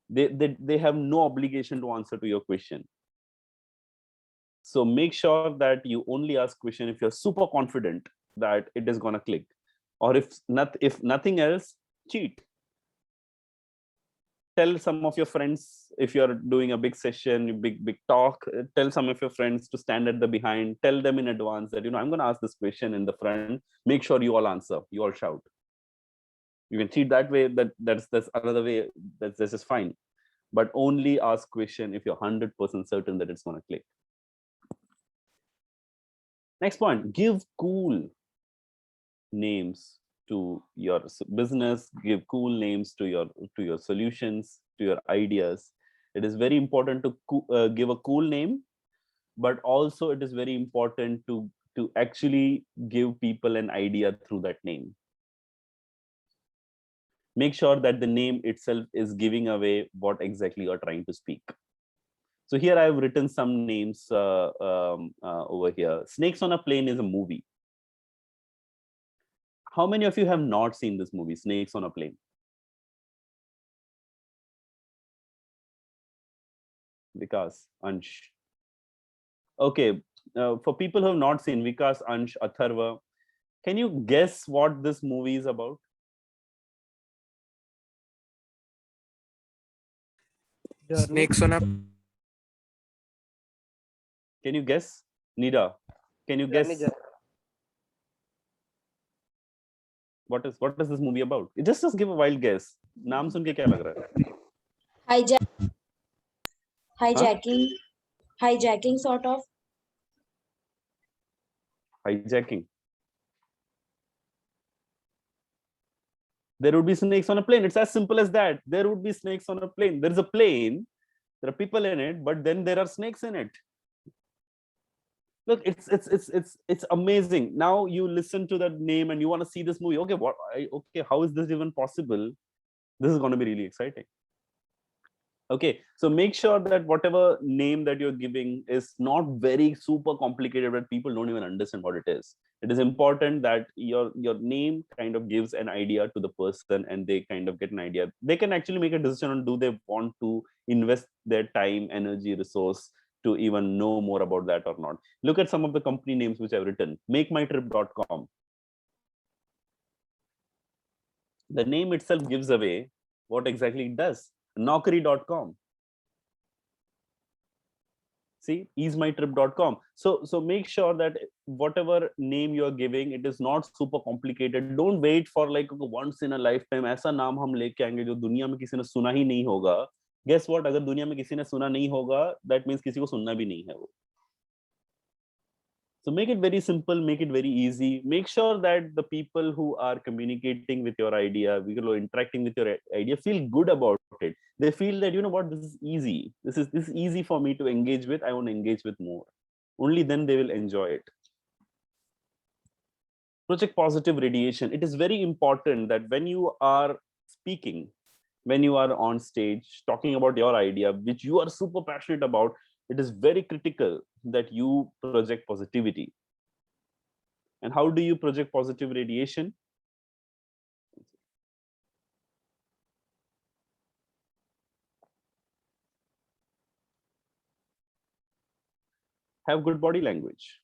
They have no obligation to answer to your question. So make sure that you only ask question if you're super confident that it is gonna click, or if nothing else, cheat. Tell some of your friends, if you're doing a big session, big talk, tell some of your friends to stand at the behind. Tell them in advance that, I'm going to ask this question in the front. Make sure you all answer. You all shout. You can cheat that way. That's another way. This is fine. But only ask question if you're 100% certain that it's going to click. Next point: give cool names to your business. Give cool names to your solutions, to your ideas. It is very important to give a cool name, but also it is very important to actually give people an idea through that name. Make sure that the name itself is giving away what exactly you're trying to speak. So here I've written some names over here. Snakes on a Plane is a movie. How many of you have not seen this movie, Snakes on a Plane? Vikas, Ansh. Okay, for people who have not seen, Vikas, Ansh, Atharva, can you guess what this movie is about? Snakes on a Can you guess? Nida, can you guess? What is this movie about? Just give a wild guess. नाम सुन के क्या लग रहा है? Hijacking sort of. Hijacking. There would be snakes on a plane. It's as simple as that. There would be snakes on a plane. There is a plane. There are people in it, but then there are snakes in it. Look, it's amazing. Now you listen to that name and you want to see this movie. Okay, okay, how is this even possible? This is going to be really exciting. Okay, so make sure that whatever name that you're giving is not very super complicated, but people don't even understand what it is. It is important that your name kind of gives an idea to the person, and they kind of get an idea. They can actually make a decision on do they want to invest their time, energy, resource to even know more about that or not. Look at some of the company names which I've written. MakeMyTrip.com. The name itself gives away what exactly it does. Naukri.com. See, easemytrip.com. So make sure that whatever name you're giving, it is not super complicated. Don't wait for like once in a lifetime. ऐसा नाम हम लेके आएंगे जो दुनिया में किसी ने सुना ही नहीं होगा. Guess what? अगर दुनिया में किसी ने सुना नहीं होगा, that means किसी को सुनना भी नहीं है वो. So make it very simple, make it very easy. Make sure that the people who are communicating with your idea, interacting with your idea, feel good about it. They feel that, what, this is easy. This is easy for me to engage with. I want to engage with more. Only then they will enjoy it. Project positive radiation. It is very important that when you are speaking, when you are on stage talking about your idea, which you are super passionate about, it is very critical that you project positivity. And how do you project positive radiation? Have good body language.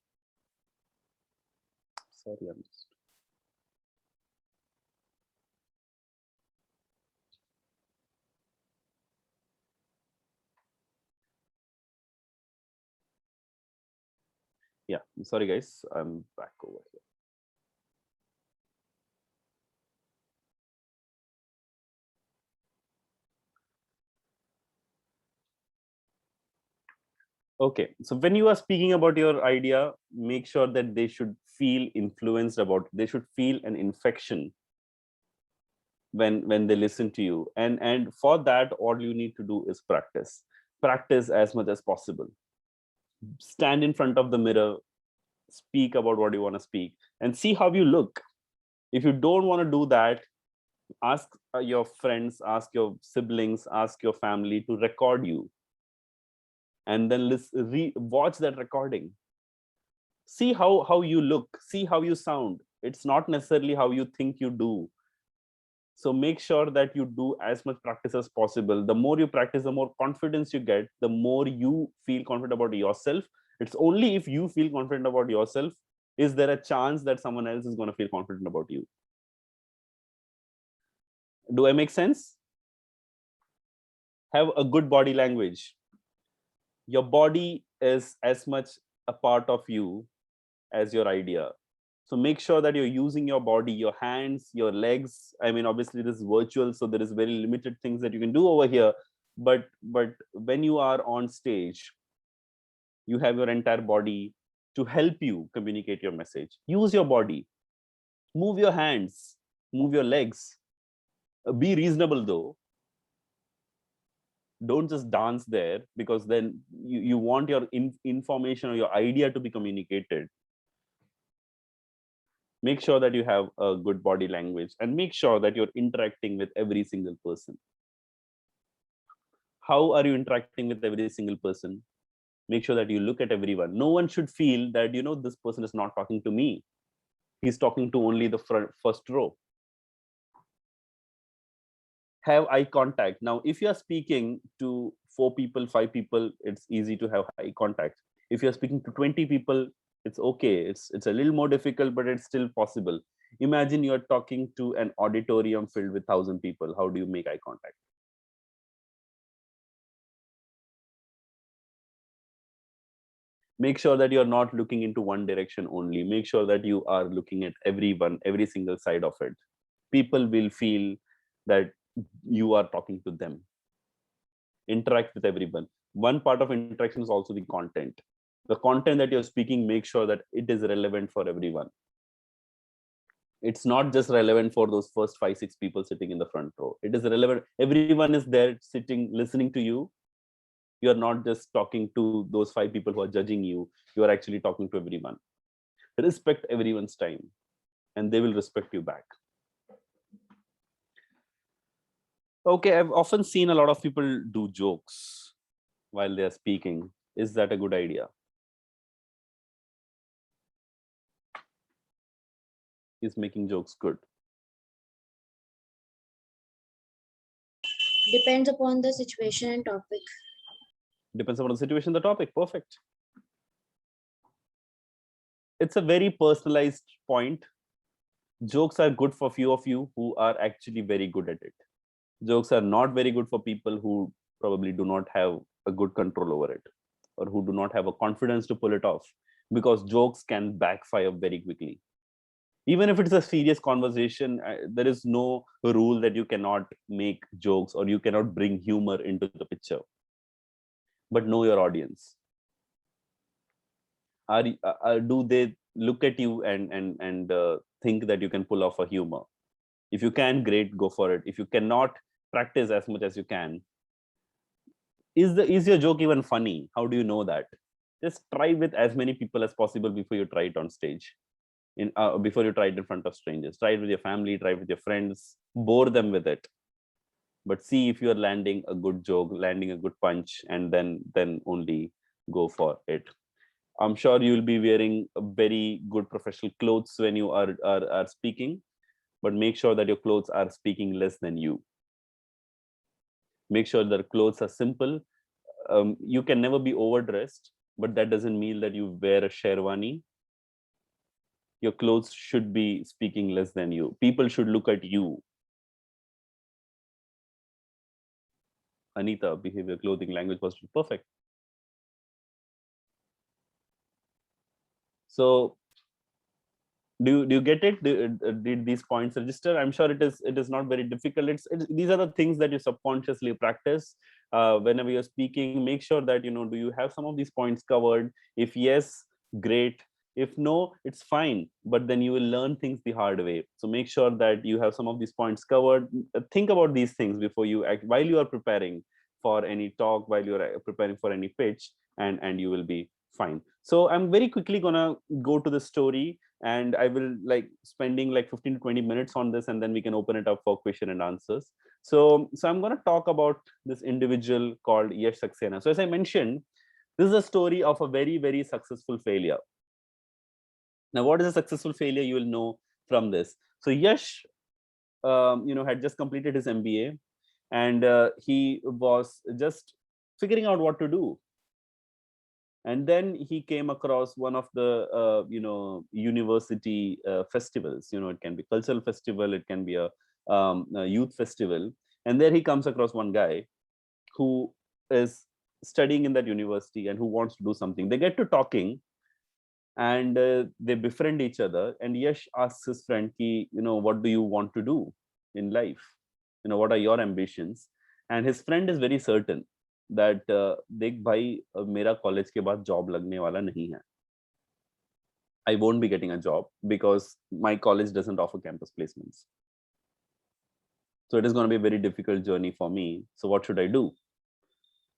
Sorry, I missed. Yeah, sorry guys, I'm back over here. Okay, so when you are speaking about your idea, make sure that they should feel influenced about, they should feel an infection when they listen to you. And for that, all you need to do is practice as much as possible. Stand in front of the mirror, speak about what you want to speak, and see how you look. If you don't want to do that, ask your friends, ask your siblings, ask your family to record you, and then watch that recording. See how you look, see how you sound. It's not necessarily how you think you do. So make sure that you do as much practice as possible. The more you practice, the more confidence you get, the more you feel confident about yourself. It's only if you feel confident about yourself is there a chance that someone else is going to feel confident about you. Do I make sense? Have a good body language. Your body is as much a part of you as your idea. So make sure that you're using your body, your hands, your legs. I mean, obviously this is virtual, so there is very limited things that you can do over here. But when you are on stage, you have your entire body to help you communicate your message. Use your body, move your hands, move your legs. Be reasonable though. Don't just dance there, because then you want your information or your idea to be communicated. Make sure that you have a good body language, and make sure that you're interacting with every single person. How are you interacting with every single person? Make sure that you look at everyone. No one should feel that, this person is not talking to me. He's talking to only the first row. Have eye contact. Now, if you're speaking to 4 people, 5 people, it's easy to have eye contact. If you're speaking to 20 people, it's okay. It's a little more difficult, but it's still possible. Imagine you're talking to an auditorium filled with 1,000 people. How do you make eye contact? Make sure that you're not looking into one direction only. Make sure that you are looking at everyone, every single side of it. People will feel that you are talking to them. Interact with everyone. One part of interaction is also the content. The content that you're speaking, make sure that it is relevant for everyone. It's not just relevant for those first 5, 6 people sitting in the front row. It is relevant. Everyone is there sitting, listening to you. You're not just talking to those 5 people who are judging you. You are actually talking to everyone. Respect everyone's time, and they will respect you back. Okay, I've often seen a lot of people do jokes while they are speaking. Is that a good idea? Is making jokes good? Depends upon the situation and topic. Depends upon the situation, the topic. Perfect. It's a very personalized point. Jokes are good for few of you who are actually very good at it. Jokes are not very good for people who probably do not have a good control over it, or who do not have a confidence to pull it off, because jokes can backfire very quickly. Even if it's a serious conversation, there is no rule that you cannot make jokes or you cannot bring humor into the picture. But know your audience. Do they look at you and think that you can pull off a humor? If you can, great, go for it. If you cannot, practice as much as you can. Is your joke even funny? How do you know that? Just try with as many people as possible before you try it on stage. Before you try it in front of strangers. Try it with your family, try it with your friends, bore them with it. But see if you're landing a good joke, landing a good punch, and then only go for it. I'm sure you'll be wearing a very good professional clothes when you are speaking, but make sure that your clothes are speaking less than you. Make sure that clothes are simple. You can never be overdressed, but that doesn't mean that you wear a sherwani. Your clothes should be speaking less than you. People should look at you. Anita, behavior, clothing, language, posture, perfect. So do you get it? Did these points register? I'm sure it is not very difficult. These are the things that you subconsciously practice whenever you're speaking. Make sure that, do you have some of these points covered? If yes, great. If no, it's fine, but then you will learn things the hard way. So make sure that you have some of these points covered. Think about these things before you act, while you are preparing for any talk, while you're preparing for any pitch, and you will be fine. So I'm very quickly gonna go to the story, and I will spending 15 to 20 minutes on this, and then we can open it up for question and answers. So I'm going to talk about this individual called Yash Saxena. So as I mentioned, this is a story of a very, very successful failure. Now, what is a successful failure? You will know from this. So Yash, had just completed his MBA, and he was just figuring out what to do. And then he came across one of the university festivals. It can be cultural festival, it can be a youth festival, and there he comes across one guy who is studying in that university and who wants to do something. They get to talking, and they befriend each other, and Yash asks his friend, what do you want to do in life? What are your ambitions? And his friend is very certain that देख भाई मेरा college के बाद job लगने वाला नहीं है. I won't be getting a job because my college doesn't offer campus placements. So it is going to be a very difficult journey for me. So what should I do?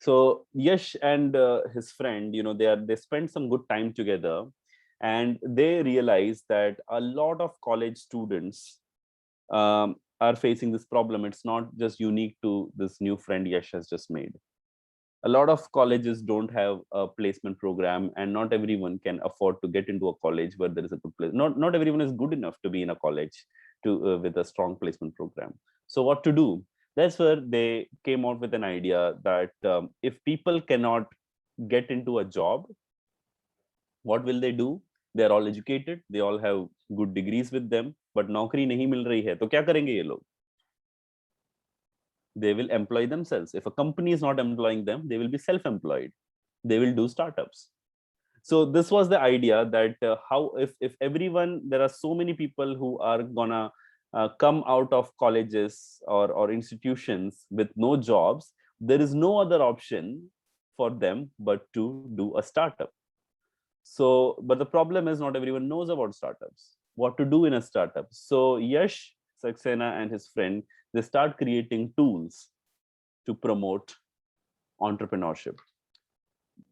So Yash and his friend, they spend some good time together, and they realize that a lot of college students are facing this problem. It's not just unique to this new friend Yash has just made. A lot of colleges don't have a placement program, and not everyone can afford to get into a college where there is a good place. Not everyone is good enough to be in a college with a strong placement program. So what to do? That's where they came out with an idea that if people cannot get into a job, what will they do? They are all educated, they all have good degrees with them, but नौकरी नहीं मिल रही है, तो क्या करेंगे ये लोग? They will employ themselves. If a company is not employing them, they will be self-employed. They will do startups. So this was the idea that how if everyone, there are so many people who are gonna come out of colleges or institutions with no jobs, there is no other option for them but to do a startup. So, but the problem is not everyone knows about startups, what to do in a startup. So Yash Saxena and his friend, they start creating tools to promote entrepreneurship.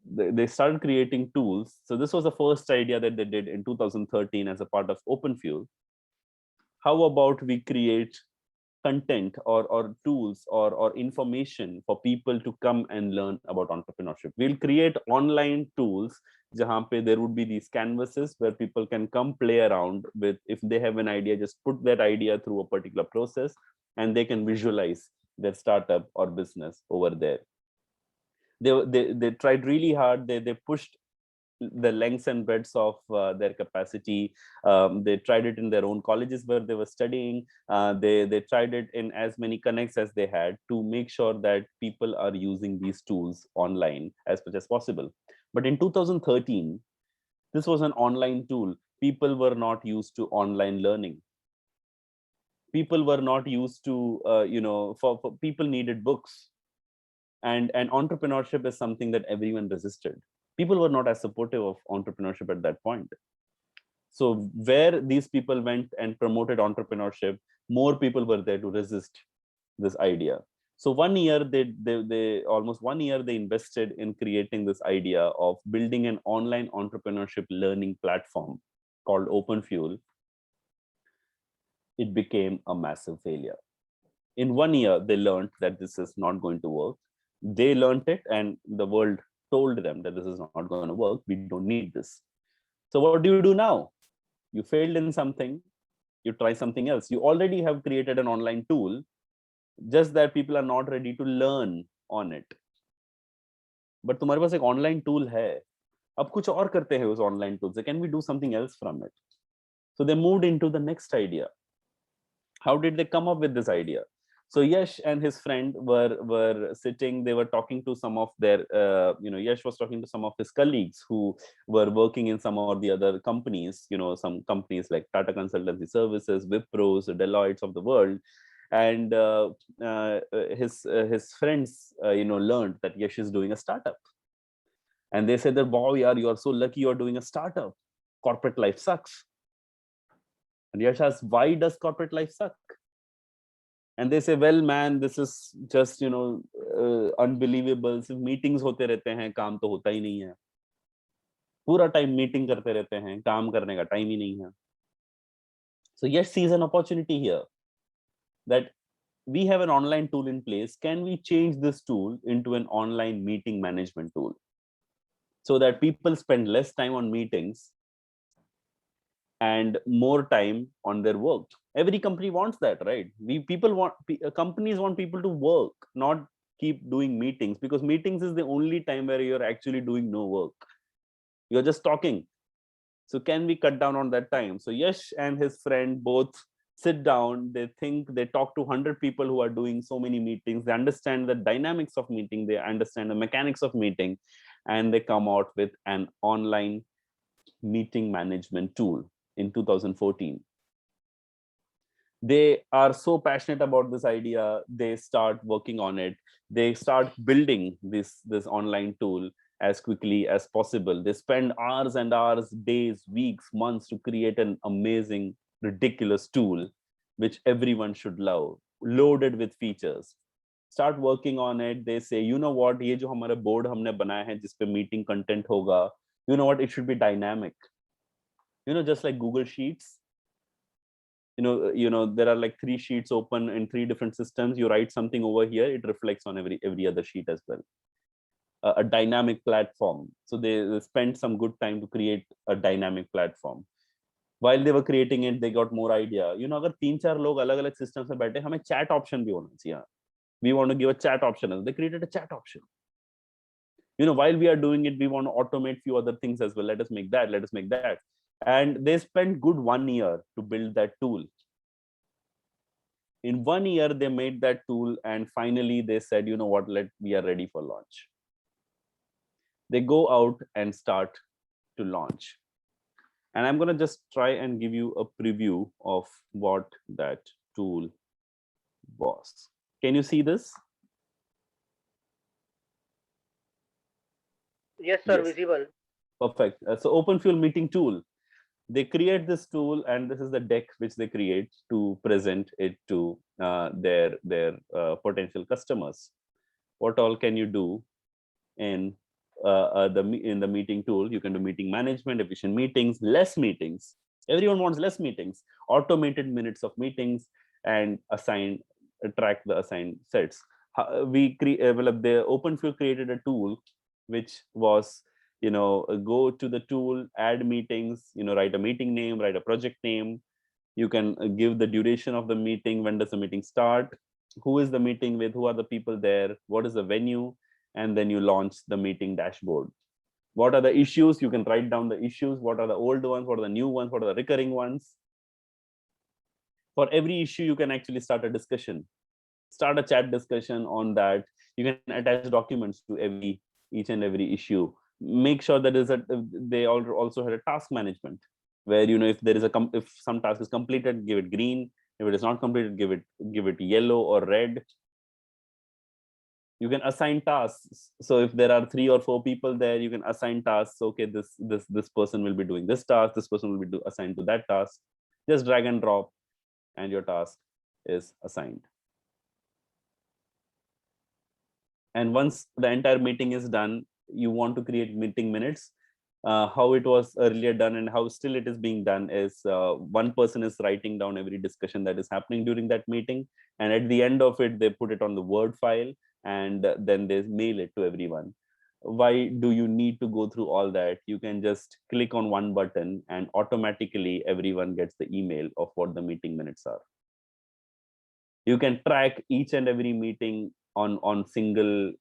They started creating tools. So this was the first idea that they did in 2013 as a part of OpenFuel. How about we create content or tools or information for people to come and learn about entrepreneurship? We'll create online tools jahan pe there would be these canvases where people can come play around with. If they have an idea, just put that idea through a particular process and they can visualize their startup or business over there. They tried really hard. They pushed the lengths and breadths of their capacity. They tried it in their own colleges where they were studying. They tried it in as many connects as they had to make sure that people are using these tools online as much as possible. But in 2013, this was an online tool. People were not used to online learning. People were not used to, for people needed books. And entrepreneurship is something that everyone resisted. People were not as supportive of entrepreneurship at that point. So where these people went and promoted entrepreneurship, more people were there to resist this idea. So 1 year, they almost 1 year, they invested in creating this idea of building an online entrepreneurship learning platform called OpenFuel. It became a massive failure. In 1 year, they learned that this is not going to work. They learned it, and the world told them that this is not going to work. We don't need this. So what do you do now? You failed in something, you try something else. You already have created an online tool, just that people are not ready to learn on it. But तुम्हारे पास एक online tool है, अब कुछ और करते हैं उस online tool से. Can we do something else from it? So they moved into the next idea. How did they come up with this idea? So Yash and his friend were sitting, they were talking to some of their, Yash was talking to some of his colleagues who were working in some of the other companies, some companies like Tata Consultancy Services, Wipros, Deloitte of the world. And his friends, learned that Yash is doing a startup. And they said that, wow, you are so lucky you're doing a startup. Corporate life sucks. And Yash asks, why does corporate life suck? And they say, well, man, this is just, unbelievable. सिर्फ meetings होते रहते हैं, काम तो होता ही नहीं है. पूरा time meeting करते रहते हैं, काम करने का time ही नहीं है. So Yash sees an opportunity here that we have an online tool in place. Can we change this tool into an online meeting management tool so that people spend less time on meetings and more time on their work? Every company wants that, right? Companies want people to work, not keep doing meetings, because meetings is the only time where you're actually doing no work. You're just talking. So can we cut down on that time? So Yash and his friend both sit down, they talk to 100 people who are doing so many meetings, they understand the dynamics of meeting, they understand the mechanics of meeting, and they come out with an online meeting management tool in 2014. They are so passionate about this idea, they start working on it. They start building this online tool as quickly as possible. They spend hours and hours, days, weeks, months to create an amazing, ridiculous tool, which everyone should love, loaded with features. Start working on it. They say, you know what, ये जो हमारा board हमने बनाया है जिस पे meeting content होगा, you know what, it should be dynamic. Just like Google Sheets. There are like 3 sheets open in 3 different systems. You write something over here, it reflects on every other sheet as well. A dynamic platform. So they spent some good time to create a dynamic platform. While they were creating it, they got more idea. अगर 3-4 लोग अलग-अलग systems में बैठे, हमें chat option भी होना चाहिए. We want to give a chat option. They created a chat option. While we are doing it, we want to automate few other things as well. Let us make that. And they spent good 1 year to build that tool. In 1 year, they made that tool, and finally they said, you know what, we are ready for launch. They go out and start to launch. And I'm going to just try and give you a preview of what that tool was. Can you see this? Yes, sir, Yes. visible. Perfect. So OpenFuel meeting tool. They create this tool, and this is the deck which they create to present it to their potential customers. What all can you do in the meeting tool? You can do meeting management, efficient meetings, less meetings. Everyone wants less meetings, automated minutes of meetings, and track the assigned sets. The OpenFuel created a tool which was, go to the tool, add meetings, write a meeting name, write a project name. You can give the duration of the meeting, when does the meeting start, who is the meeting with, who are the people there, what is the venue, and then you launch the meeting dashboard. What are the issues? You can write down the issues. What are the old ones? What are the new ones? What are the recurring ones? For every issue, you can actually start a discussion, start a chat discussion on that. You can attach documents to each and every issue. Make sure that they also had a task management where, if some task is completed, give it green. If it is not completed, give it yellow or red. You can assign tasks. So if there are 3 or 4 people there, you can assign tasks. Okay, this person will be doing this task. This person will be assigned to that task. Just drag and drop, and your task is assigned. And once the entire meeting is done, you want to create meeting minutes. How it was earlier done and how still it is being done is one person is writing down every discussion that is happening during that meeting. And at the end of it, they put it on the Word file, and then they mail it to everyone. Why do you need to go through all that? You can just click on one button and automatically everyone gets the email of what the meeting minutes are. You can track each and every meeting on single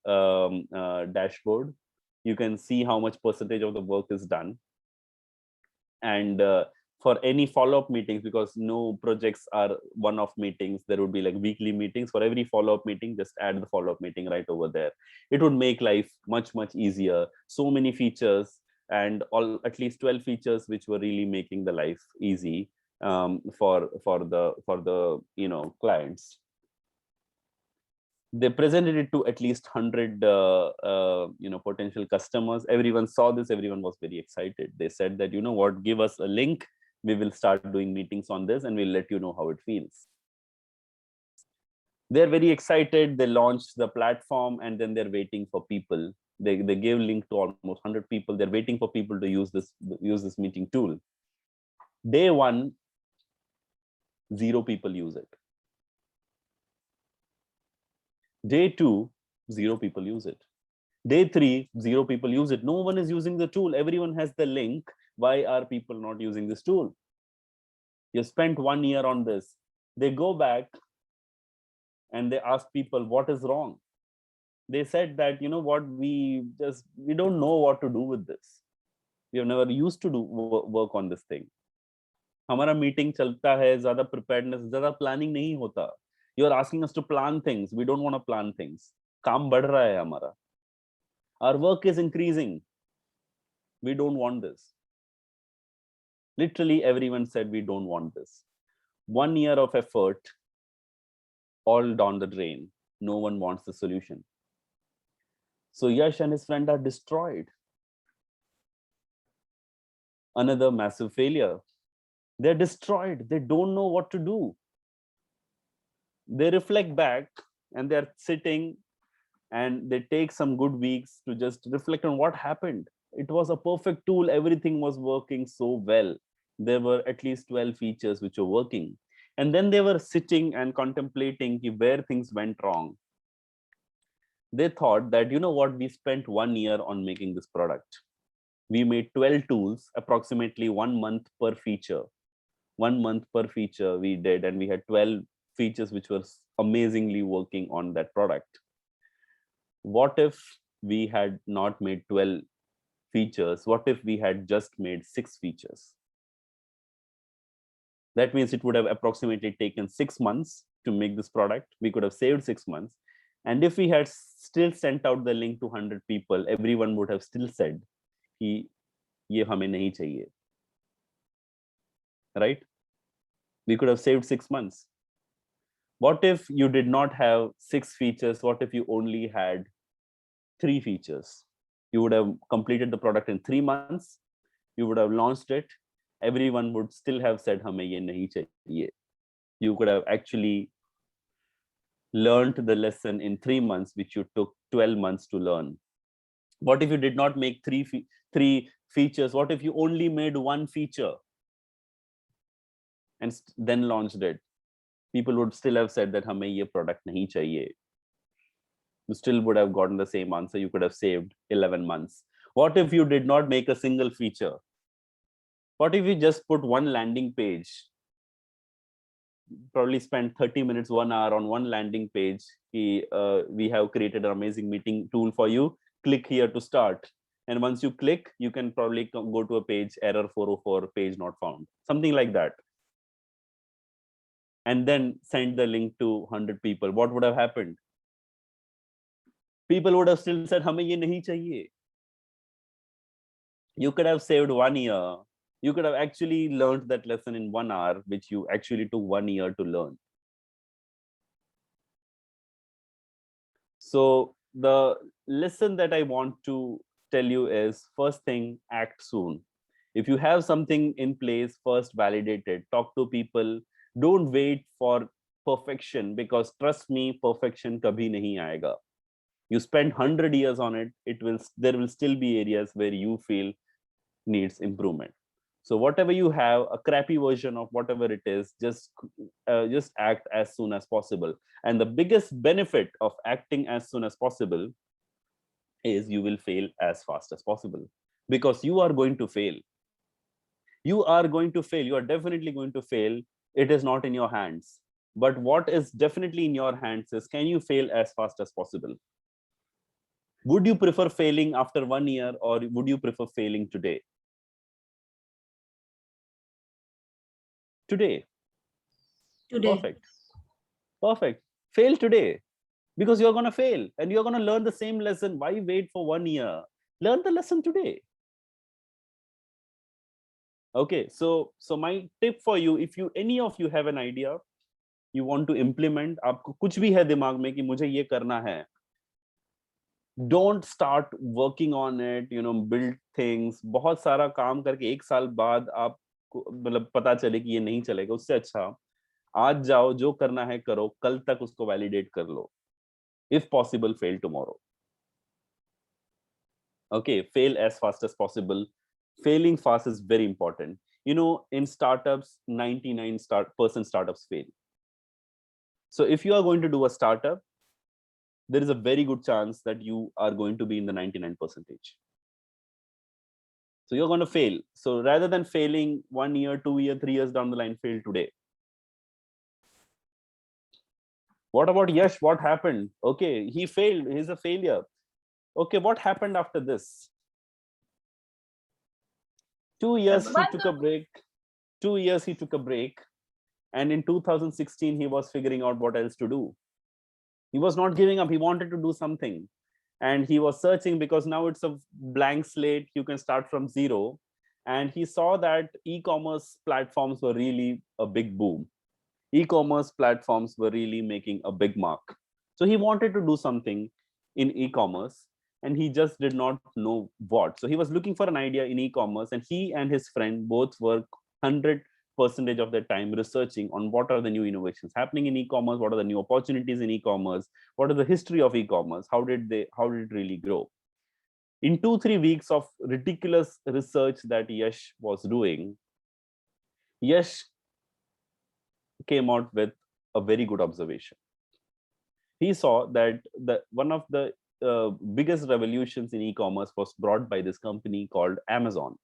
dashboard. You can see how much percentage of the work is done. And for any follow-up meetings, because no projects are one-off meetings. There would be like weekly meetings. For every follow-up meeting, just add the follow-up meeting right over there. It would make life much, much easier. So many features, and all at least 12 features which were really making the life easy for the clients. They presented it to at least 100 potential customers. Everyone saw this. Everyone was very excited. They said that, you know what, give us a link. We will start doing meetings on this and we'll let you know how it feels. They're very excited. They launched the platform and then they're waiting for people. They gave link to almost 100 people. They're waiting for people to use this meeting tool. Day one, 0 people use it. Day 2, 0 people use it. Day 3, 0 people use it. No one is using the tool. Everyone has the link. Why are people not using this tool? You spent 1 year on this. They go back and they ask people, what is wrong? They said that, you know what, we don't know what to do with this. We have never used to do work on this thing. हमारा meeting चलता है, ज्यादा preparedness, ज्यादा planning नहीं होता. You are asking us to plan things. We don't want to plan things. काम बढ़ रहा है हमारा. Our work is increasing. We don't want this. Literally everyone said we don't want this. 1 year of effort, all down the drain. No one wants the solution. So Yash and his friend are destroyed. Another massive failure. They're destroyed. They don't know what to do. They reflect back and they're sitting and they take some good weeks to just reflect on what happened. It was a perfect tool. Everything was working so well. There were at least 12 features which were working. And then they were sitting and contemplating where things went wrong. They thought that, you know what, we spent 1 year on making this product. We made 12 tools, approximately 1 month per feature. 1 month per feature we did, and we had 12 features which were amazingly working on that product. What if we had not made 12 features? What if we had just made 6 features? That means it would have approximately taken 6 months to make this product. We could have saved 6 months. And if we had still sent out the link to 100 people, everyone would have still said, ye hame nahi chahiye. Right? We could have saved 6 months. What if you did not have 6 features? What if you only had 3 features? You would have completed the product in 3 months. You would have launched it. Everyone would still have said, hame ye nahi chahiye. You could have actually learned the lesson in 3 months, which you took 12 months to learn. What if you did not make 3 features? What if you only made 1 feature and then launched it? People would still have said that hame ye product nahi chahiye. You still would have gotten the same answer. You could have saved 11 months. What if you did not make a single feature? What if you just put one landing page? Probably spend 30 minutes, 1 hour on one landing page. We have created an amazing meeting tool for you. Click here to start. And once you click, you can probably go to a page, error 404, page not found. Something like that. And then send the link to 100 people. What would have happened? People would have still said, hame ye nahi chahiye. You could have saved 1 year. You could have actually learned that lesson in 1 hour, which you actually took 1 year to learn. So the lesson that I want to tell you is, first thing, act soon. If you have something in place, first validate it. Talk to people. Don't wait for perfection, because trust me, perfection kabhi nahi aayega. You spend 100 years on it, there will still be areas where you feel needs improvement. So whatever you have, a crappy version of whatever it is, just act as soon as possible. And the biggest benefit of acting as soon as possible is you will fail as fast as possible, because you are going to fail. You are going to fail. You are definitely going to fail. It is not in your hands. But what is definitely in your hands is, can you fail as fast as possible? Would you prefer failing after 1 year, or would you prefer failing today? Today. Today. Perfect. Perfect. Fail today, because you're going to fail and you're going to learn the same lesson. Why wait for 1 year? Learn the lesson today. Okay, so my tip for you, if you any of you have an idea you want to implement, आपको कुछ भी है दिमाग में कि मुझे ये करना है, don't start working on it, build things. बहुत सारा काम करके 1 साल बाद आप मतलब पता चले कि ये नहीं चलेगा, उससे अच्छा आज जाओ, जो करना है करो, कल तक उसको वैलिडेट कर लो. If possible, fail tomorrow. Okay, fail as fast as possible. Failing fast is very important. In startups, 99% startups fail. So if you are going to do a startup, there is a very good chance that you are going to be in the 99%. So you're going to fail. So rather than failing 1 year, 2 year, 3 years down the line, fail today. What about Yash? What happened? Okay, he failed. He's a failure. Okay, what happened after this? 2 years he took a break. 2 years he took a break. And in 2016, he was figuring out what else to do. He was not giving up. He wanted to do something. And he was searching, because now it's a blank slate. You can start from zero. And he saw that e-commerce platforms were really a big boom. E-commerce platforms were really making a big mark. So he wanted to do something in e-commerce, and he just did not know what. So he was looking for an idea in e-commerce, and he and his friend both were 100% of their time researching on what are the new innovations happening in e-commerce, what are the new opportunities in e-commerce, what is the history of e-commerce, how did it really grow. In 2-3 weeks of ridiculous research that Yash was doing, Yash came out with a very good observation. He saw that one of the biggest revolutions in e-commerce was brought by this company called Amazon.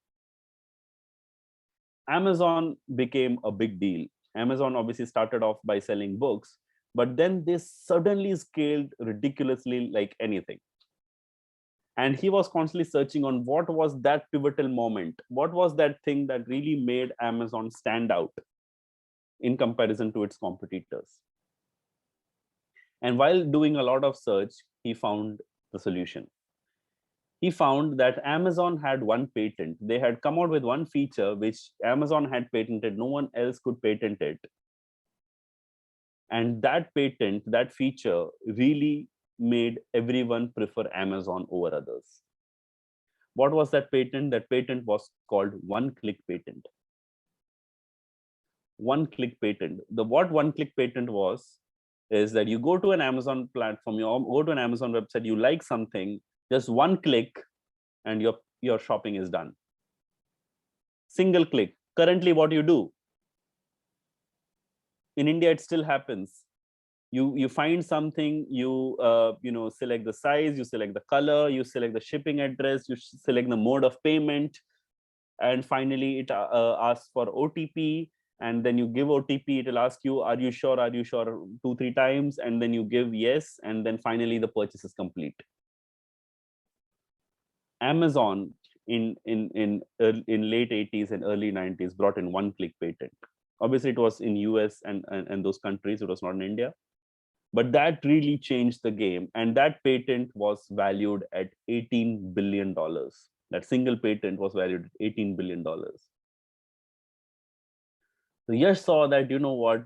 Amazon became a big deal. Amazon obviously started off by selling books, but then they suddenly scaled ridiculously like anything. And he was constantly searching on what was that pivotal moment, what was that thing that really made Amazon stand out in comparison to its competitors. And while doing a lot of search, he found the solution. He found that Amazon had one patent. They had come out with one feature which Amazon had patented. No one else could patent it. And that patent, that feature, really made everyone prefer Amazon over others. What was that patent? That patent was called one-click patent. One-click patent. What one-click patent was is that you go to an Amazon platform, you go to an Amazon website, you like something, just one click and your shopping is done. Single click. Currently, what you do in India, it still happens. You find something, you select the size, you select the color, you select the shipping address, you select the mode of payment, and finally it asks for OTP. And then you give OTP, it will ask you, are you sure 2-3 times, and then you give yes, and then finally the purchase is complete. Amazon in late 80s and early 90s brought in one-click patent. Obviously it was in US and those countries, it was not in India, but that really changed the game. And that patent was valued at $18 billion. That single patent was valued at $18 billion. So Yash saw that,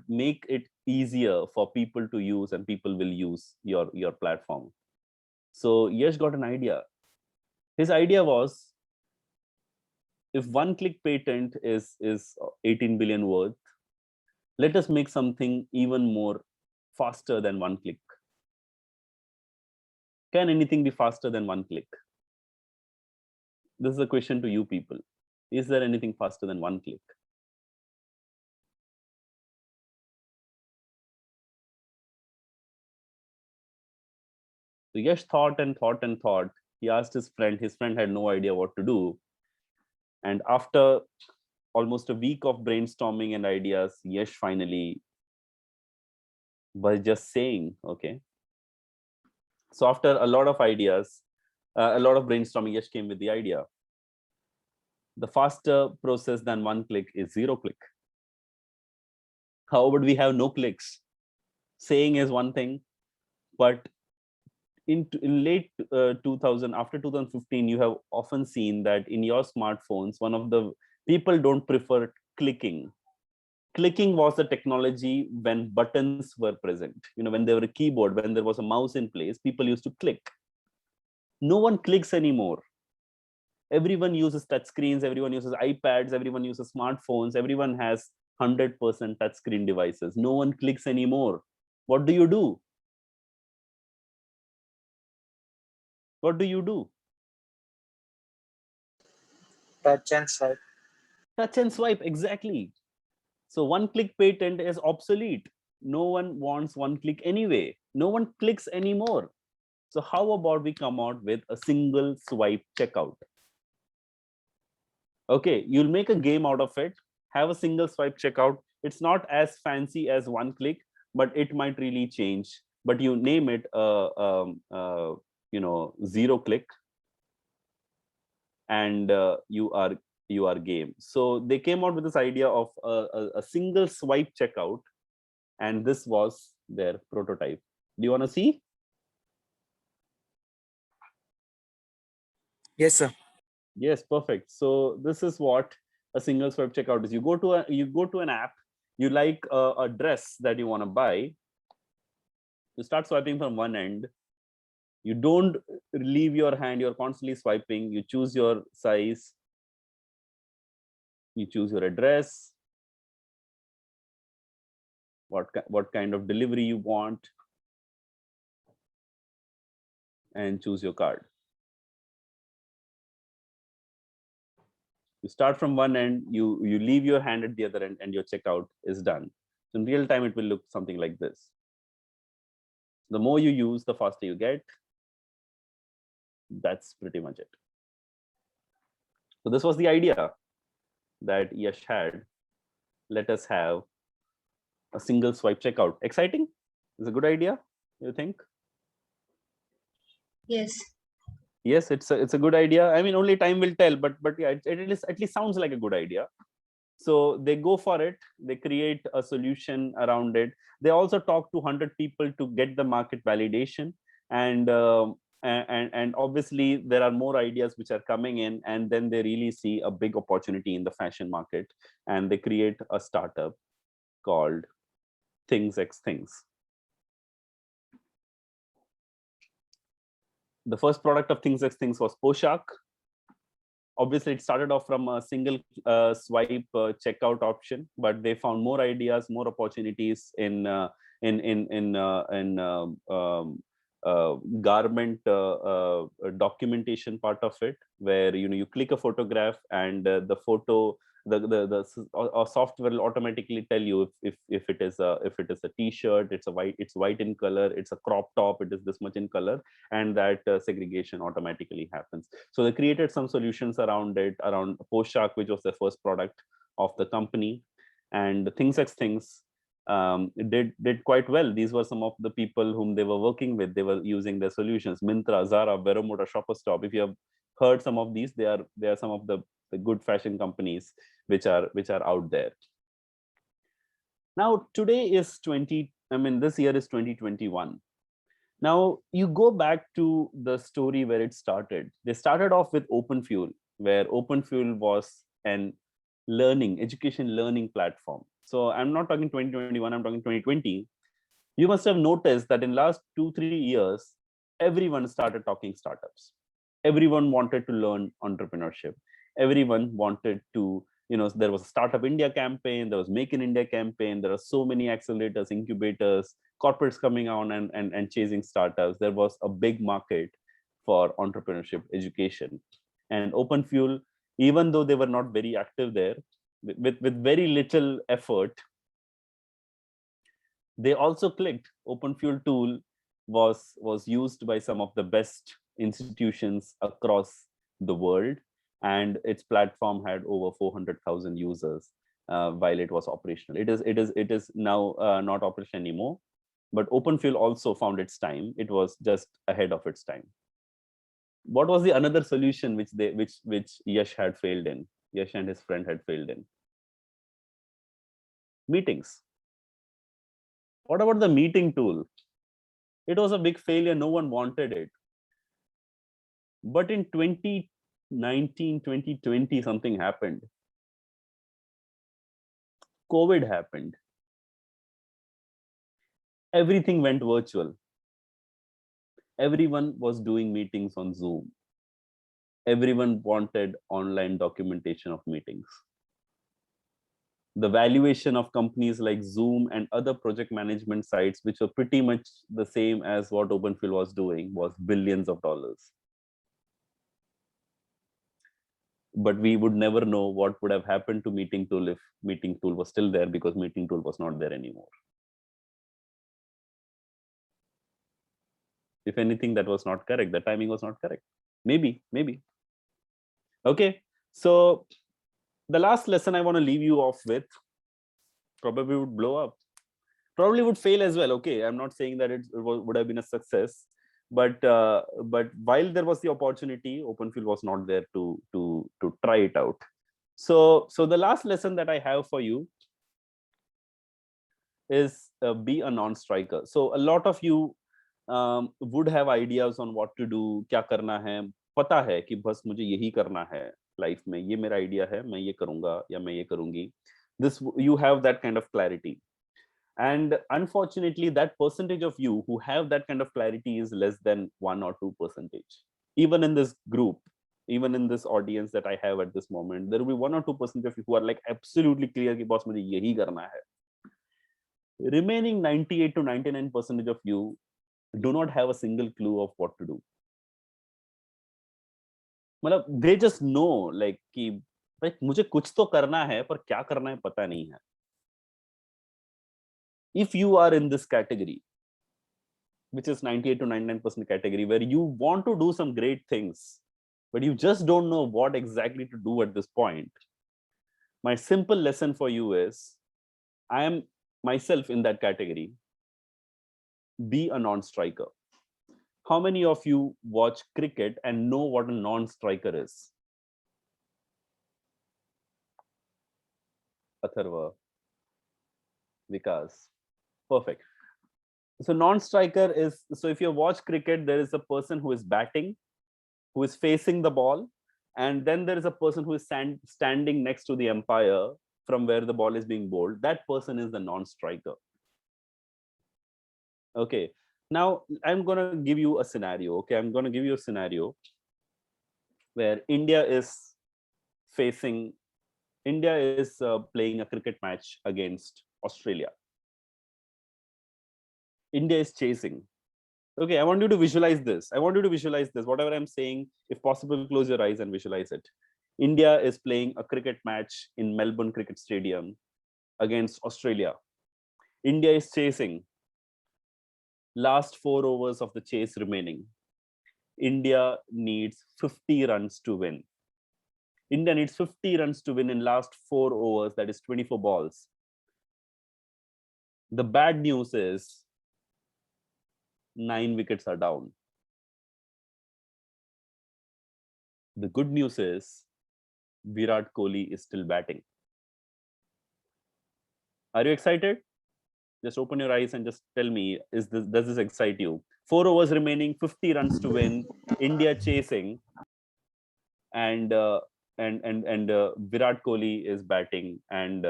make it easier for people to use, and people will use your platform. So Yash got an idea. His idea was, if one-click patent is 18 billion worth, let us make something even more faster than one click. Can anything be faster than one click? This is a question to you people. Is there anything faster than one click? So Yash thought and thought and thought. He asked his friend. His friend had no idea what to do. And after almost a week of brainstorming and ideas, Yash finally, by just saying, okay. So after a lot of ideas, a lot of brainstorming, Yash came with the idea. The faster process than one click is 0 click. How about we have no clicks? Saying is one thing, but in late 2000, after 2015, you have often seen that in your smartphones, one of the people don't prefer clicking. Clicking was the technology when buttons were present. When there were a keyboard, when there was a mouse in place, people used to click. No one clicks anymore. Everyone uses touch screens, everyone uses iPads, everyone uses smartphones, everyone has 100% touchscreen devices. No one clicks anymore. What do you do? What do you do? Touch and swipe. Touch and swipe, exactly. So one-click patent is obsolete. No one wants one click anyway. No one clicks anymore. So how about we come out with a single swipe checkout? Okay, you'll make a game out of it. Have a single swipe checkout. It's not as fancy as one click, but it might really change. But you name it, zero click, and you are game. So they came out with this idea of a single swipe checkout, and this was their prototype. Do you want to see? Yes, sir. Yes, perfect. So this is what a single swipe checkout is. You go to an app, you like a dress that you want to buy, you start swiping from one end. You don't leave your hand, you're constantly swiping. You choose your size, you choose your address, what kind of delivery you want, and choose your card. You start from one end, you leave your hand at the other end, and your checkout is done. So in real time, it will look something like this. The more you use, the faster you get. That's pretty much it. So this was the idea that Yash had. Let us have a single swipe checkout. Exciting? It's a good idea, you think? Yes. Yes, it's a good idea. I mean, only time will tell, but yeah, it at least sounds like a good idea. So they go for it. They create a solution around it. They also talk to 100 people to get the market validation, and obviously there are more ideas which are coming in, and then they really see a big opportunity in the fashion market, and they create a startup called Things X Things. The first product of Things X Things was Poshak. Obviously, it started off from a single swipe checkout option, but they found more ideas, more opportunities in garment documentation part of it, where you click a photograph, and the photo, the software will automatically tell you if it is a t-shirt, it's white in color, it's a crop top, it is this much in color, and that segregation automatically happens. So they created some solutions around it, around Poshak, which was the first product of the company. And Things X Things did quite well. These were some of the people whom they were working with. They were using their solutions. Myntra, Zara, Veromoda, Shoppers Stop. If you have heard some of these, they are some of the good fashion companies which are out there. Now today is this year is 2021. Now you go back to the story where it started. They started off with OpenFuel, where OpenFuel was an education learning platform. So I'm not talking 2021, I'm talking 2020. You must have noticed that in last 2-3 years, everyone started talking startups. Everyone wanted to learn entrepreneurship. Everyone wanted to, there was a Startup India campaign, there was Make in India campaign, there are so many accelerators, incubators, corporates coming on and chasing startups. There was a big market for entrepreneurship education. And OpenFuel, even though they were not very active there, with very little effort, they also clicked. OpenFuel tool was used by some of the best institutions across the world, and its platform had over 400,000 users while it was operational. It is now not operational anymore, but OpenFuel also found its time. It was just ahead of its time. What was the another solution which Yash had failed in? Yash and his friend had failed in? Meetings. What about the meeting tool? It was a big failure. No one wanted it. But in 2019, 2020, something happened. COVID happened. Everything went virtual. Everyone was doing meetings on Zoom. Everyone wanted online documentation of meetings. The valuation of companies like Zoom and other project management sites, which were pretty much the same as what OpenFill was doing, was billions of dollars. But we would never know what would have happened to Meeting Tool if Meeting Tool was still there, because Meeting Tool was not there anymore. If anything, that was not correct. The timing was not correct. Maybe. Okay, so the last lesson I want to leave you off with probably would blow up, probably would fail as well. Okay, I'm not saying that it would have been a success, but while there was the opportunity, OpenFill was not there to try it out. So the last lesson that I have for you is be a non-striker. So a lot of you would have ideas on what to do, क्या करना है, पता है कि बस मुझे यही करना है लाइफ में, ये मेरा आइडिया है, मैं ये करूंगा या मैं ये करूंगी. This, you have that kind of clarity. And unfortunately, that percentage of you who have that kind of clarity is less than 1 or 2%. Even in this group, even in this audience that I have at this moment, there will be 1 or 2% of you who are like absolutely clear कि boss मुझे यही करना है. Remaining 98 to 99% of you do not have a single clue of what to do. मतलब they just know like कि भाई मुझे कुछ तो करना है पर क्या करना है पता नहीं है. If you are in this category, which is 98 to 99% category, where you want to do some great things, but you just don't know what exactly to do at this point, my simple lesson for you is, I am myself in that category. Be a non-striker. How many of you watch cricket and know what a non-striker is? Atharva, Vikas, perfect. So non-striker is, so if you watch cricket, there is a person who is batting, who is facing the ball, and then there is a person who is standing next to the umpire from where the ball is being bowled. That person is the non-striker. Okay, now I'm going to give you a scenario. Okay, I'm going to give you a scenario where India is playing a cricket match against Australia. India is chasing. Okay, I want you to visualize this. Whatever I'm saying, if possible, close your eyes and visualize it. India is playing a cricket match in Melbourne Cricket Stadium against Australia. India is chasing. Last 4 overs of the chase remaining. India needs 50 runs to win. India needs 50 runs to win in last 4 overs, that is 24 balls. The bad news is 9 wickets are down. The good news is Virat Kohli is still batting. Are you excited? Just open your eyes and just tell me, does this excite you? 4 overs remaining, 50 runs to win, India chasing, and Virat Kohli is batting, and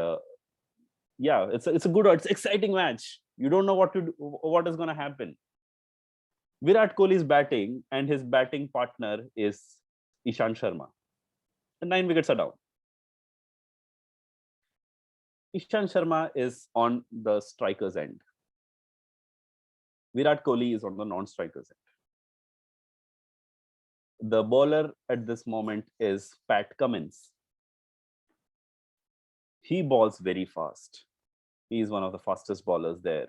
yeah, it's exciting match. You don't know what is going to happen. Virat Kohli is batting, and his batting partner is Ishant Sharma. And 9 wickets are down. Ishant Sharma is on the striker's end. Virat Kohli is on the non-striker's end. The bowler at this moment is Pat Cummins. He bowls very fast. He is one of the fastest bowlers there.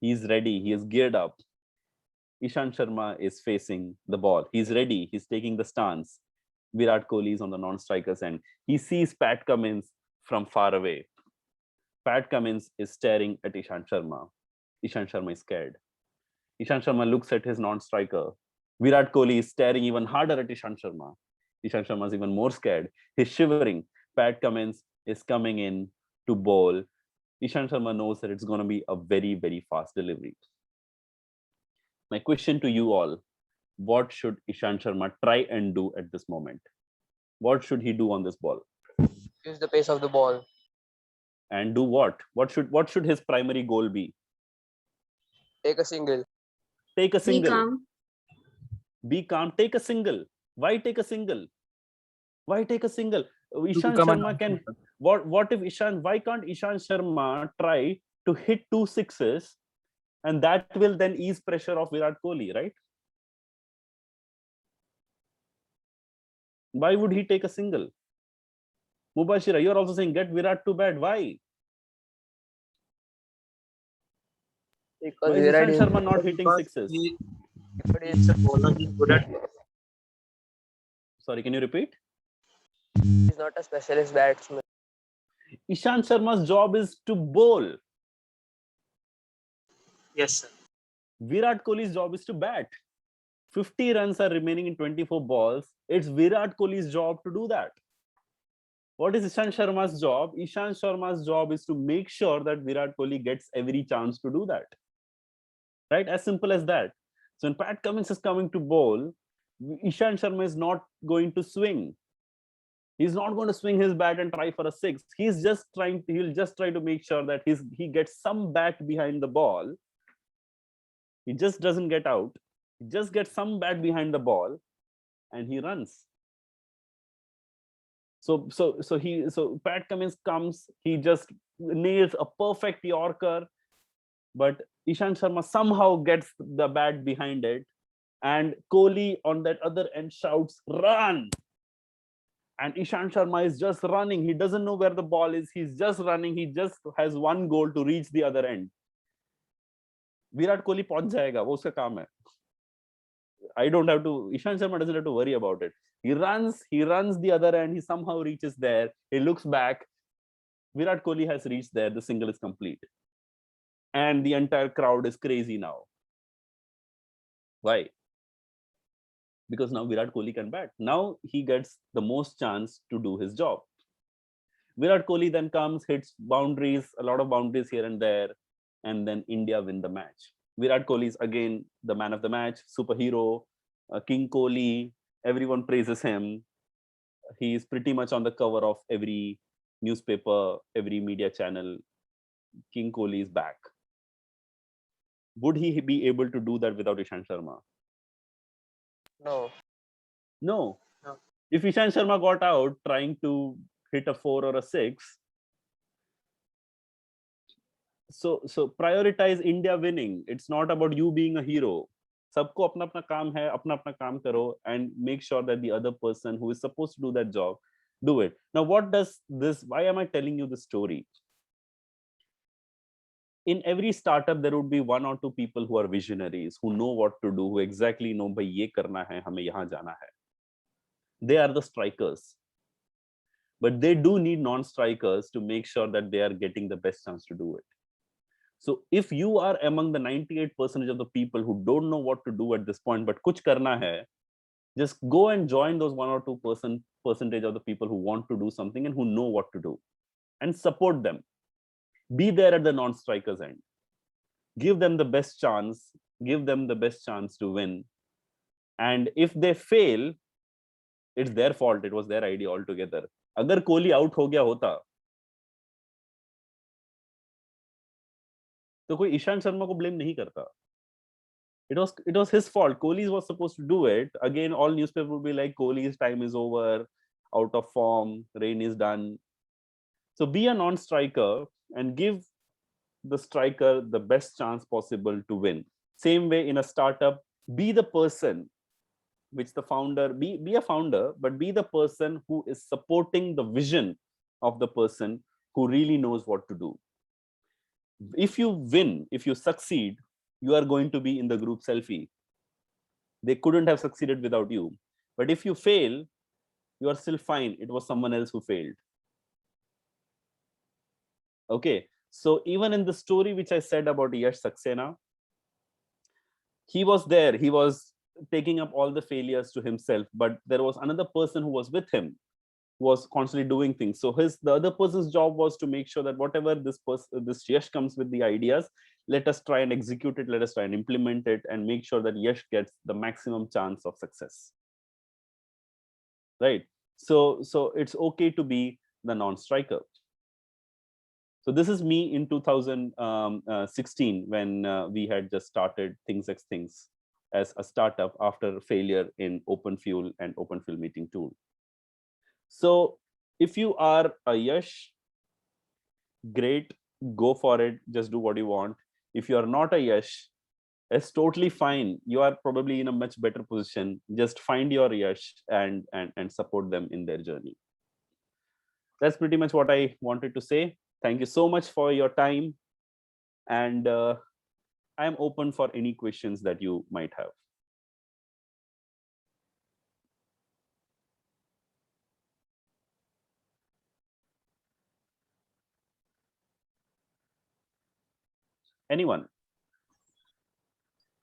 He's ready. He is geared up. Ishant Sharma is facing the ball. He's ready. He's taking the stance. Virat Kohli is on the non-striker's end. He sees Pat Cummins from far away. Pat Cummins is staring at Ishant Sharma. Ishant Sharma is scared. Ishant Sharma looks at his non-striker. Virat Kohli is staring even harder at Ishant Sharma. Ishant Sharma is even more scared. He's shivering. Pat Cummins is coming in to bowl Ishant Sharma knows that it's going to be a very, very fast delivery. My question to you all, what should Ishant Sharma try and do at this moment? What should he do on this ball? Use the pace of the ball. And do what? What should his primary goal be? Take a single. Take a Be single. calm. Be calm. Take a single. Why take a single? Why take a single? Ishant become an Sharma can. What if Ishant? Why can't Ishant Sharma try to hit 2 sixes, and that will then ease pressure of Virat Kohli, right? Why would he take a single? Mubashira, you're also saying get Virat to bat. Why? Because Why is Virat Ishant is, Sharma not hitting Because sixes? Virat is he's a bowler, he's good at Sorry, can you repeat? not a specialist batsman. Ishant Sharma's job is to bowl. yes, sir. Virat Kohli's job is to bat. 50 runs are remaining in 24 balls. It's Virat Kohli's job to do that. What is Ishant Sharma's job? Ishant Sharma's job is to make sure that Virat Kohli gets every chance to do that. Right? As simple as that. So when Pat Cummins is coming to bowl, Ishant Sharma is not going to swing. He's not going to swing his bat and try for a six. He'll just try to make sure that he gets some bat behind the ball. He just doesn't get out. He just gets some bat behind the ball and he runs. So Pat Cummins comes, he just nails a perfect Yorker, but Ishant Sharma somehow gets the bat behind it, and Kohli on that other end shouts, "Run!" And Ishant Sharma is just running. He doesn't know where the ball is. He's just running. He just has one goal to reach the other end. Virat Kohli पहुंच जाएगा, वो उसका काम है. I don't have to. Ishant Sharma doesn't have to worry about it. He runs the other end. He somehow reaches there. He looks back. Virat Kohli has reached there. The single is complete. And the entire crowd is crazy now. Why? Because now Virat Kohli can bat. Now he gets the most chance to do his job. Virat Kohli then comes, hits boundaries, a lot of boundaries here and there, and then India win the match. Virat Kohli is again the man of the match, superhero, King Kohli. Everyone praises him. He is pretty much on the cover of every newspaper, every media channel. King Kohli is back. Would he be able to do that without Ishant Sharma? No. No. No. If Ishant Sharma got out trying to hit a 4 or a 6, so prioritize India winning. It's not about you being a hero. Sabko apna apna kaam hai, apna apna kaam karo, and make sure that the other person who is supposed to do that job, do it. Now, what does this, why am I telling you the story? In every startup, there would be 1 or 2 people who are visionaries, who know what to do, who exactly know, bhai ye karna hai, hame yahan jana hai. They are the strikers. But they do need non-strikers to make sure that they are getting the best chance to do it. So if you are among the 98% of the people who don't know what to do at this point, but kuch karna hai, just go and join those 1 or 2% of the people who want to do something and who know what to do, and support them. Be there at the non-strikers end. Give them the best chance. Give them the best chance to win. And if they fail, it's their fault. It was their idea altogether. Agar Kohli out ho gaya hota, तो कोई ईशांत शर्मा को blame नहीं करता. It was his fault. Kohli was supposed to do it. Again, all newspapers would be like, Kohli's time is over, out of form, rain is done. So be a non-striker and give the striker the best chance possible to win. Same way in a startup, be the person which the founder, be a founder, but be the person who is supporting the vision of the person who really knows what to do. If you win, if you succeed, you are going to be in the group selfie. They couldn't have succeeded without you. But if you fail, you are still fine. It was someone else who failed. Okay. So even in the story which I said about Yash Saxena, he was there. He was taking up all the failures to himself, but there was another person who was with him. was constantly doing things. So the other person's job was to make sure that whatever this Yash comes with the ideas, let us try and execute it, let us try and implement it, and make sure that Yash gets the maximum chance of success. Right? So it's okay to be the non-striker. So this is me in 2016 when we had just started ThingsX as a startup after failure in OpenFuel and OpenFuel meeting tool. So if you are a Yash, great, go for it, just do what you want. If you are not a Yash, it's totally fine. You are probably in a much better position. Just find your Yash and support them in their journey. That's pretty much what I wanted to say. Thank you so much for your time. And I'm open for any questions that you might have. Anyone?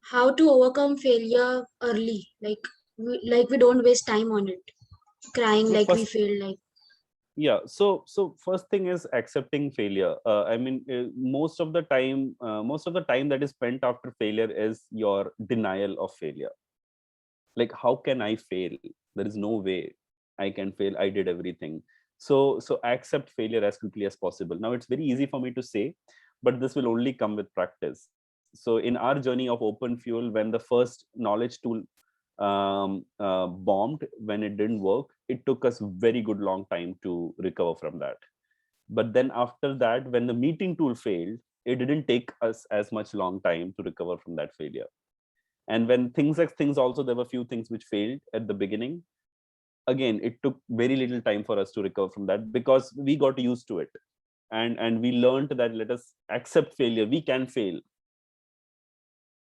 How to overcome failure early? Like we don't waste time on it, crying So like we first, failed. Like yeah. So first thing is accepting failure. I mean, most of the time that is spent after failure is your denial of failure. Like, how can I fail? There is no way I can fail. I did everything. So accept failure as quickly as possible. Now it's very easy for me to say, but this will only come with practice. So in our journey of OpenFuel, when the first knowledge tool bombed, when it didn't work, it took us very good long time to recover from that. But then after that, when the meeting tool failed, it didn't take us as much long time to recover from that failure. And when things also, there were few things which failed at the beginning. Again, it took very little time for us to recover from that because we got used to it. And we learned that let us accept failure. We can fail.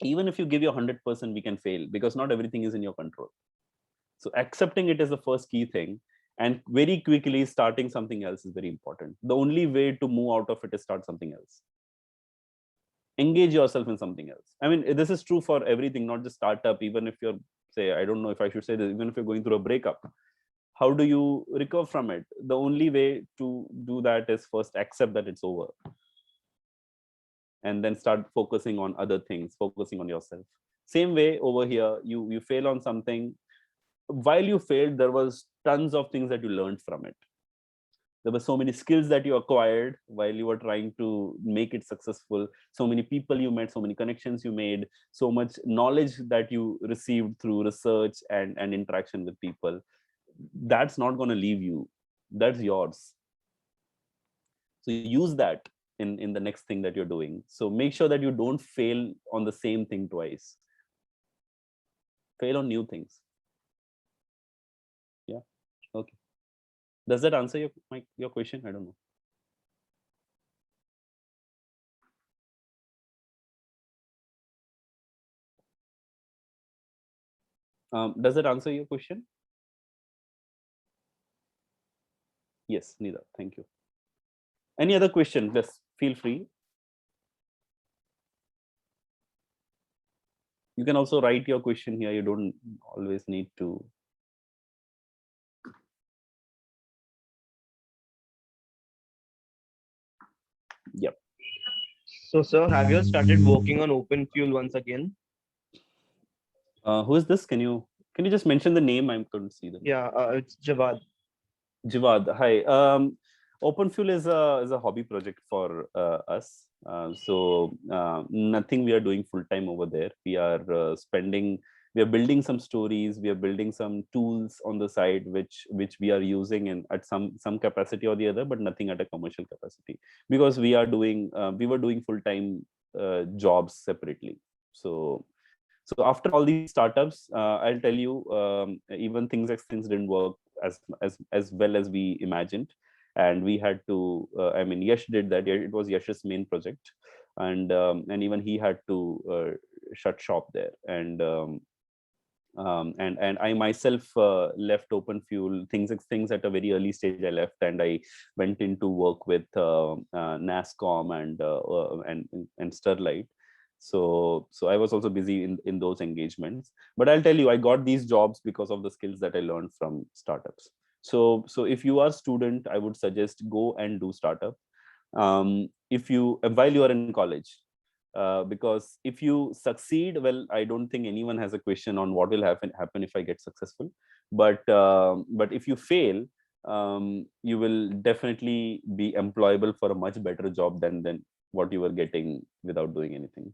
Even if you give your 100%, we can fail because not everything is in your control. So accepting it is the first key thing. And very quickly starting something else is very important. The only way to move out of it is start something else. Engage yourself in something else. I mean, this is true for everything, not just startup. Even if you're, say, I don't know if I should say this, even if you're going through a breakup, how do you recover from it? The only way to do that is first accept that it's over. And then start focusing on other things, focusing on yourself. Same way over here, you fail on something. While you failed, there was tons of things that you learned from it. There were so many skills that you acquired while you were trying to make it successful. So many people you met, so many connections you made, so much knowledge that you received through research and interaction with people. That's not going to leave you. That's yours. So use that in the next thing that you're doing. So make sure that you don't fail on the same thing twice. Fail on new things. Yeah. Okay. Does that answer your question? I don't know. Does that answer your question? Yes, neither. Thank you. Any other question? Just feel free. You can also write your question here. You don't always need to. Yep. So, sir, have you started working on OpenFuel once again? Who is this? Can you just mention the name? I couldn't see them. Yeah, it's Javad. Jivad, hi. OpenFuel is a hobby project for us. So nothing we are doing full time over there. We are we are building some stories. We are building some tools on the side, which we are using at some capacity or the other, but nothing at a commercial capacity because we were doing full time jobs separately. So after all these startups, I'll tell you, even things didn't work as well as we imagined, and we had to. I mean, Yash did that. It was Yash's main project, and even he had to shut shop there. And I myself left OpenFuel things at a very early stage. I left and I went into work with NASCOM and Sterlite. So I was also busy in those engagements. But I'll tell you, I got these jobs because of the skills that I learned from startups. So if you are student, I would suggest go and do startup. If you while you are in college, because if you succeed, well, I don't think anyone has a question on what will happen if I get successful. But if you fail, you will definitely be employable for a much better job than what you were getting without doing anything.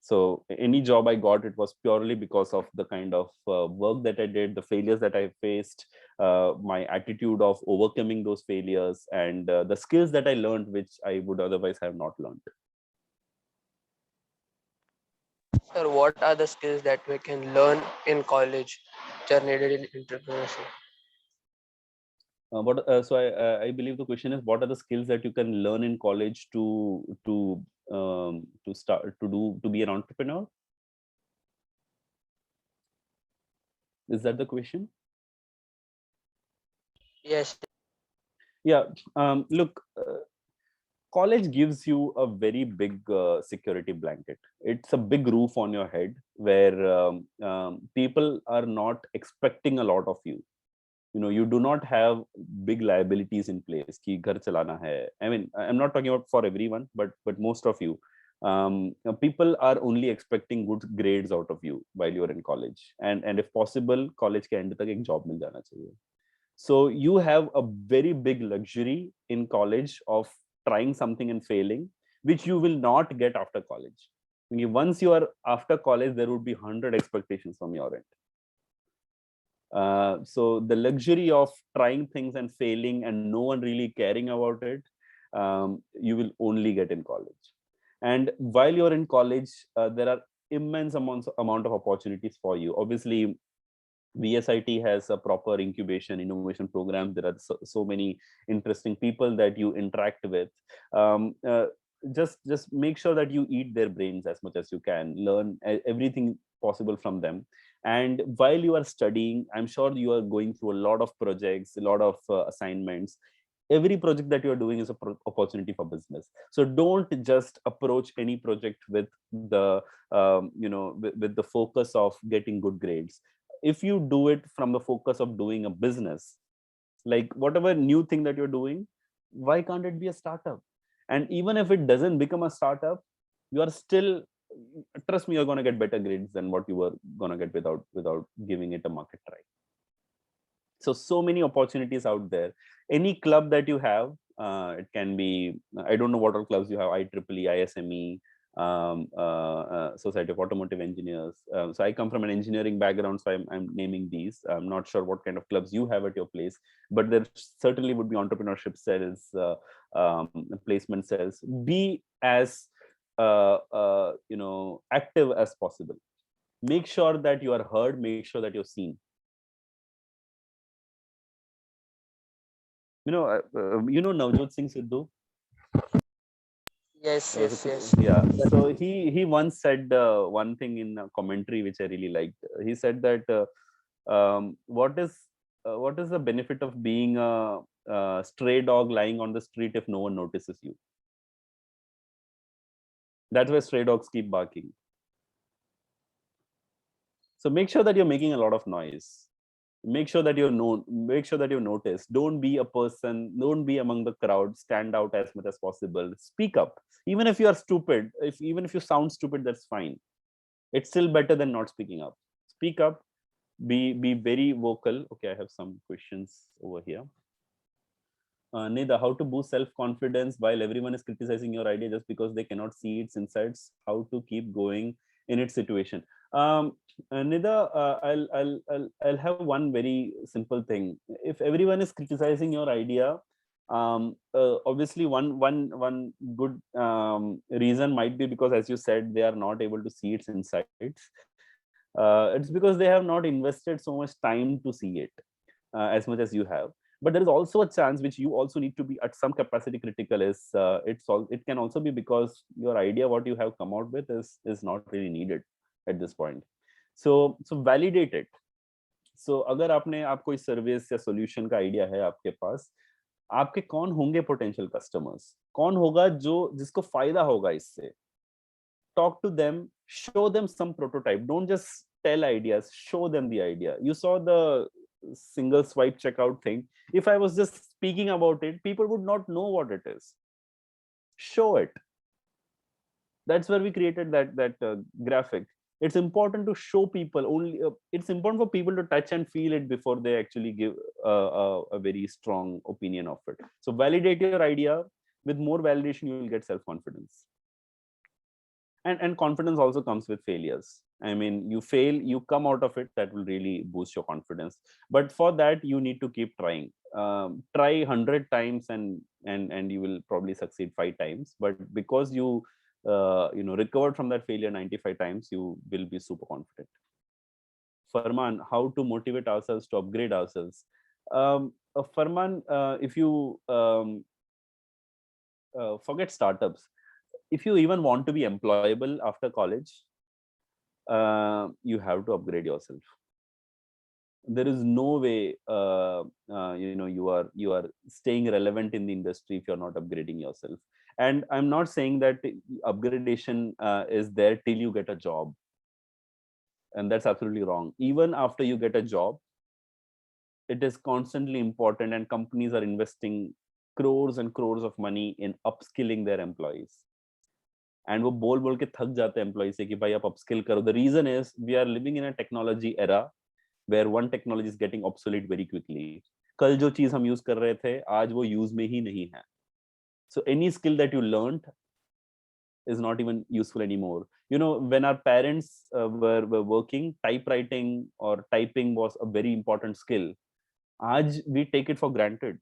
So any job I got, it was purely because of the kind of work that I did, the failures that I faced, my attitude of overcoming those failures, and the skills that I learned, which I would otherwise have not learned. Sir, what are the skills that we can learn in college which are needed in entrepreneurship? I believe the question is, what are the skills that you can learn in college to start to be an entrepreneur? Is that the question? Yes. Yeah. Look, college gives you a very big security blanket. It's a big roof on your head where people are not expecting a lot of you. You know, you do not have big liabilities in place ki ghar chalana hai. I mean, I'm not talking about for everyone, but most of you, people are only expecting good grades out of you while you're in college, and if possible college ke end tak ek job mil jana chahiye. So you have a very big luxury in college of trying something and failing, which you will not get after college. Once you are after college, there would be 100 expectations from your end. So the luxury of trying things and failing and no one really caring about it, you will only get in college. And while you're in college, there are immense amount of opportunities for you. Obviously, VSIT has a proper incubation innovation program. There are so many interesting people that you interact with. Just make sure that you eat their brains as much as you can, learn everything possible from them. And while you are studying, I'm sure you are going through a lot of projects, a lot of assignments. Every project that you're doing is a opportunity for business. So don't just approach any project with the with the focus of getting good grades. If you do it from the focus of doing a business, like whatever new thing that you're doing, why can't it be a startup? And even if it doesn't become a startup, you are still, trust me, you're going to get better grades than what you were going to get without giving it a market try. So many opportunities out there. Any club that you have, it can be, I don't know what all clubs you have, IEEE, ISME, Society of Automotive Engineers. So I come from an engineering background, so I'm naming these. I'm not sure what kind of clubs you have at your place, but there certainly would be entrepreneurship cells, placement cells. Be as active as possible. Make sure that you are heard. Make sure that you're seen. You know Navjot Singh Sidhu. Yes. Yeah. So he once said one thing in a commentary which I really liked. He said that what is the benefit of being a stray dog lying on the street if no one notices you? That's why stray dogs keep barking. So make sure that you're making a lot of noise. Make sure that you're known. Make sure that you're noticed. Don't be a person. Don't be among the crowd. Stand out as much as possible. Speak up. Even if you are stupid, even if you sound stupid, that's fine. It's still better than not speaking up. Speak up. Be very vocal. Okay, I have some questions over here. Nida, how to boost self-confidence while everyone is criticizing your idea just because they cannot see its insights? How to keep going in its situation? Nida, I'll have one very simple thing. If everyone is criticizing your idea, obviously one good reason might be because, as you said, they are not able to see its insights. It's because they have not invested so much time to see it as much as you have. But there is also a chance which you also need to be at some capacity critical is it can also be because your idea, what you have come out with, is not really needed at this point. So validate it. So अगर आप कोई service या solution का idea है आपके पास, आपके कौन होंगे पोटेंशियल कस्टमर्स, कौन होगा जिसको फायदा होगा इससे? Talk to them, show them some prototype. Don't just tell ideas, show them the idea. You saw the single swipe checkout thing, if I was just speaking about it, people would not know what it is. Show it. That's where we created that graphic. It's important to show people only. It's important for people to touch and feel it before they actually give a very strong opinion of it. So validate your idea. With more validation, you will get self-confidence. And confidence also comes with failures. I mean, you fail, you come out of it, that will really boost your confidence. But for that, you need to keep trying. Try 100 times and you will probably succeed 5 times. But because you recovered from that failure 95 times, you will be super confident. Farman, how to motivate ourselves to upgrade ourselves? Farman, if you forget startups, if you even want to be employable after college, you have to upgrade yourself. There is no way you are staying relevant in the industry if you're not upgrading yourself. And I'm not saying that upgradation is there till you get a job, and that's absolutely wrong. Even after you get a job, it is constantly important, and companies are investing crores and crores of money in upskilling their employees. And वो बोल के थक जाते हैं employees से कि भाई आप upskill करो. The reason is we are living in a technology era where one technology is getting obsolete very quickly. कल जो चीज हम यूज कर रहे थे, आज वो यूज में ही नहीं है. So any skill that you learned is not even useful anymore. You know, when our parents were working, typewriting or typing was a very important skill. Aaj we take it for granted.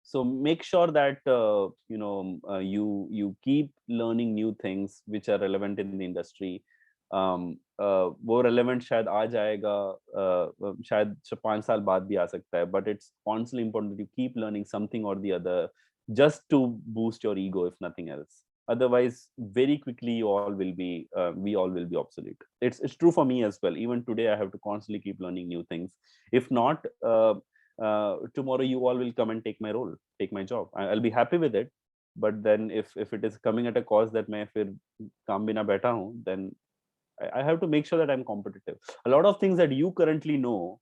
So make sure that you keep learning new things which are relevant in the industry. वो relevant शायद आ जाएगा, शायद 5 साल बाद भी आ सकता है, but it's constantly important that you keep learning something or the other just to boost your ego, if nothing else. Otherwise, very quickly we all will be obsolete. It's true for me as well. Even today, I have to constantly keep learning new things. If not, tomorrow you all will come and take my role, take my job. I'll be happy with it, but then if it is coming at a cost that मैं फिर काम बिना बैठा हूँ, then I have to make sure that I'm competitive. A lot of things that you currently know,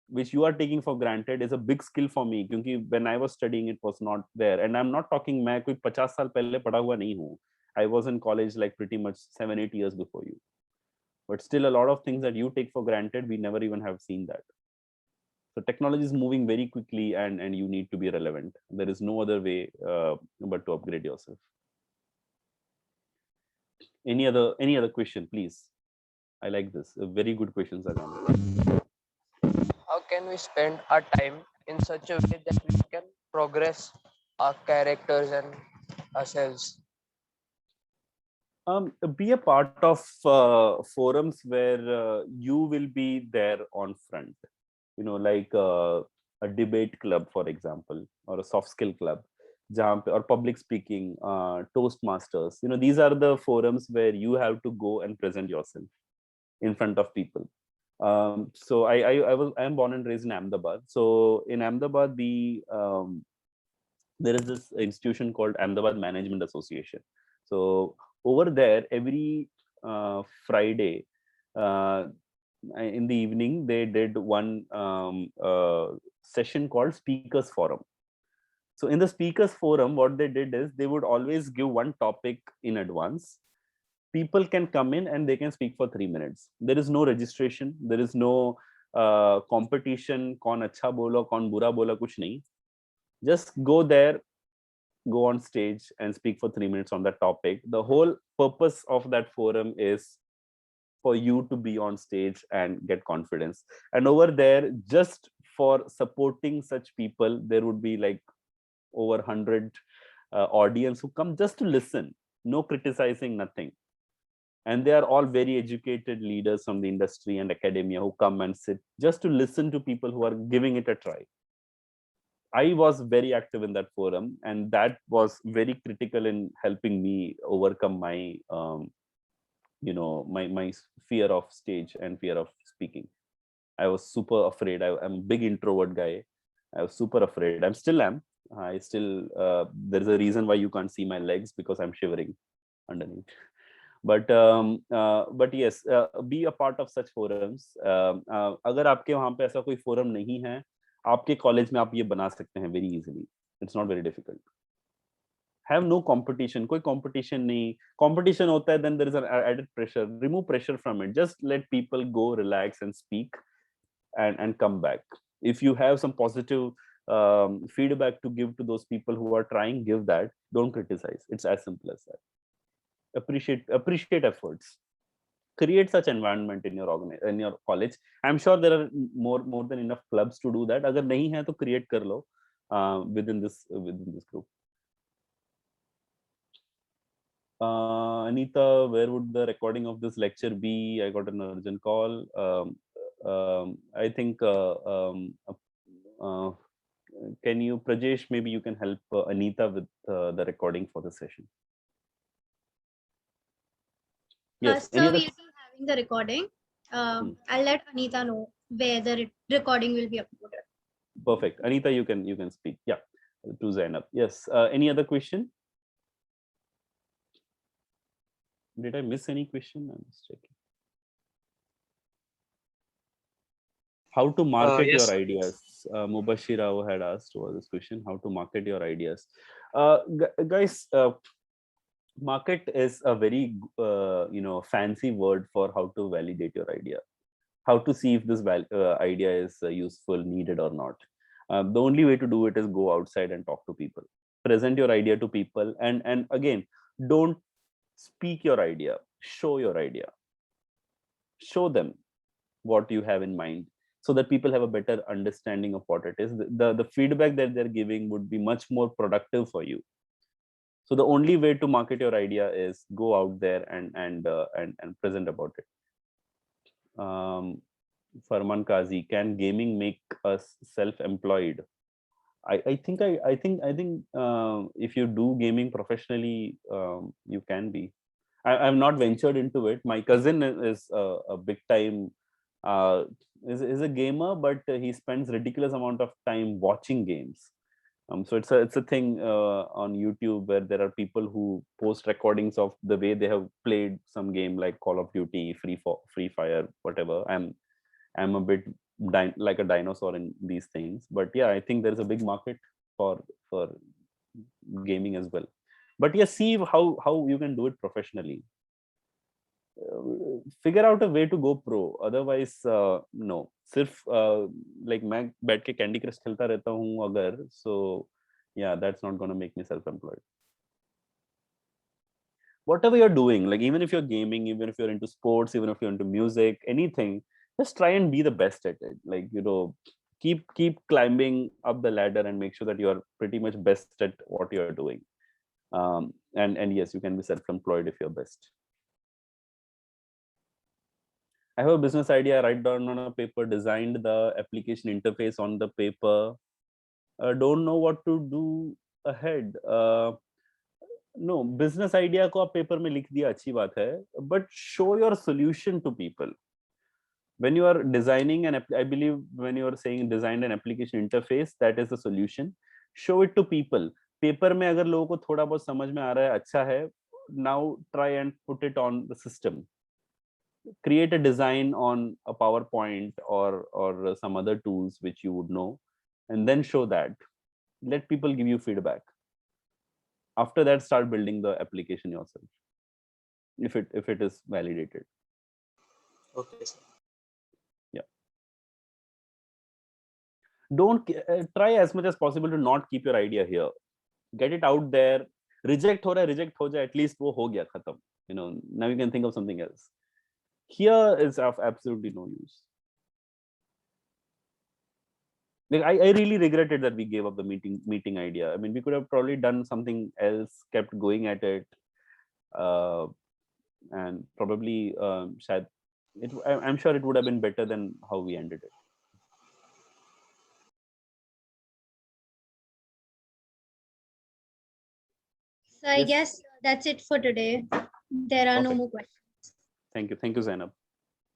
which you are taking for granted, is a big skill for me. Because when I was studying, it was not there. And I'm not talking मैं कोई 50 साल पहले पढ़ा हुआ नहीं हूँ. I was in college like pretty much 7-8 years before you. But still, a lot of things that you take for granted, we never even have seen that. So technology is moving very quickly, and you need to be relevant. There is no other way but to upgrade yourself. Any other question, please? I like this. Very good questions, Anand. How can we spend our time in such a way that we can progress our characters and ourselves? Be a part of forums where you will be there on front. You know, like a debate club, for example, or a soft skill club, or public speaking, Toastmasters. You know, these are the forums where you have to go and present yourself in front of people. So I am born and raised in Ahmedabad. So in Ahmedabad, there is this institution called Ahmedabad Management Association. So over there, every Friday in the evening, they did one session called Speakers Forum. So in the Speakers Forum, what they did is they would always give one topic in advance. People can come in and they can speak for 3 minutes. There is no registration. There is no competition. Kaun acha bola, kaun bura bola, kuch nahi. Just go there, go on stage and speak for 3 minutes on that topic. The whole purpose of that forum is for you to be on stage and get confidence. And over there, just for supporting such people, there would be like over 100 audience who come just to listen, no criticizing, nothing. And they are all very educated leaders from the industry and academia who come and sit just to listen to people who are giving it a try. I was very active in that forum, and that was very critical in helping me overcome my my fear of stage and fear of speaking. I was super afraid. I'm a big introvert guy. I was super afraid. I still am. There's a reason why you can't see my legs, because I'm shivering underneath. but yes, be a part of such forums. अगर आपके वहाँ पे ऐसा कोई forum नहीं है, आपके college में आप ये बना सकते हैं very easily. It's not very difficult. Have no competition. कोई competition नहीं. Competition होता है, then there is an added pressure. Remove pressure from it. Just let people go, relax, and speak, and come back. If you have some positive feedback to give to those people who are trying, give that. Don't criticize. It's as simple as that. Appreciate efforts. Create such environment in your college. I'm sure there are more than enough clubs to do that. अगर नहीं है तो create कर लो within this group. Anita, where would the recording of this lecture be? I got an urgent call. I think can you, Prajesh, maybe you can help Anita with the recording for the session. Yes. So we'll be having the recording. I'll let Anita know where the recording will be uploaded. Perfect. Anita, you can speak. Yeah, to Zainab. Yes. Any other question? Did I miss any question? I'm just checking. How to market Yes, your sir. ideas? Mubashir Rao had asked over this question. How to market your ideas? Guys, market is a very fancy word for how to validate your idea. How to see if this idea is useful, needed or not. The only way to do it is go outside and talk to people. Present your idea to people, and again, don't speak your idea. Show your idea. Show them what you have in mind, so that people have a better understanding of what it is. The feedback that they're giving would be much more productive for you. So the only way to market your idea is go out there and present about it. Farman Kazi, can gaming make us self-employed? I think if you do gaming professionally, you can be. I've not ventured into it. My cousin is a big time is a gamer, but he spends ridiculous amount of time watching games. So it's a thing on YouTube where there are people who post recordings of the way they have played some game like Call of Duty, Free Fire, whatever. I'm a bit like a dinosaur in these things, but yeah, I think there is a big market for gaming as well. But yeah, see how you can do it professionally. Figure out a way to go pro. Otherwise, no. सिर्फ like मैं बैठ के Candy Crush खेलता रहता हूँ अगर, so yeah, that's not gonna make me self-employed. Whatever you're doing, like even if you're gaming, even if you're into sports, even if you're into music, anything, just try and be the best at it. Like, keep climbing up the ladder and make sure that you're pretty much best at what you're doing. And yes, you can be self-employed if you're best. I have a business idea, I write down on a paper, designed the application interface on the paper, don't know what to do ahead. No, business idea को आप paper में लिख दिया, अच्छी बात है, but show your solution to people. When you are designing I believe when you are saying design an application interface, that is the solution. Show it to people. Paper में अगर लोगों को थोड़ा बहुत समझ में आ रहा है, अच्छा है, now try and put it on the system. Create a design on a PowerPoint or some other tools which you would know, and then show that. Let people give you feedback. After that, start building the application yourself, if it is validated. Okay, sir. Yeah. Don't try as much as possible to not keep your idea here. Get it out there. Reject हो जाए, at least वो हो गया, खत्म. Now you can think of something else. Here is of absolutely no use. Like, I really regretted that we gave up the meeting idea. I mean, we could have probably done something else, kept going at it, and probably I'm sure it would have been better than how we ended it. So I guess that's it for today. There are no more questions. Thank you, Zainab.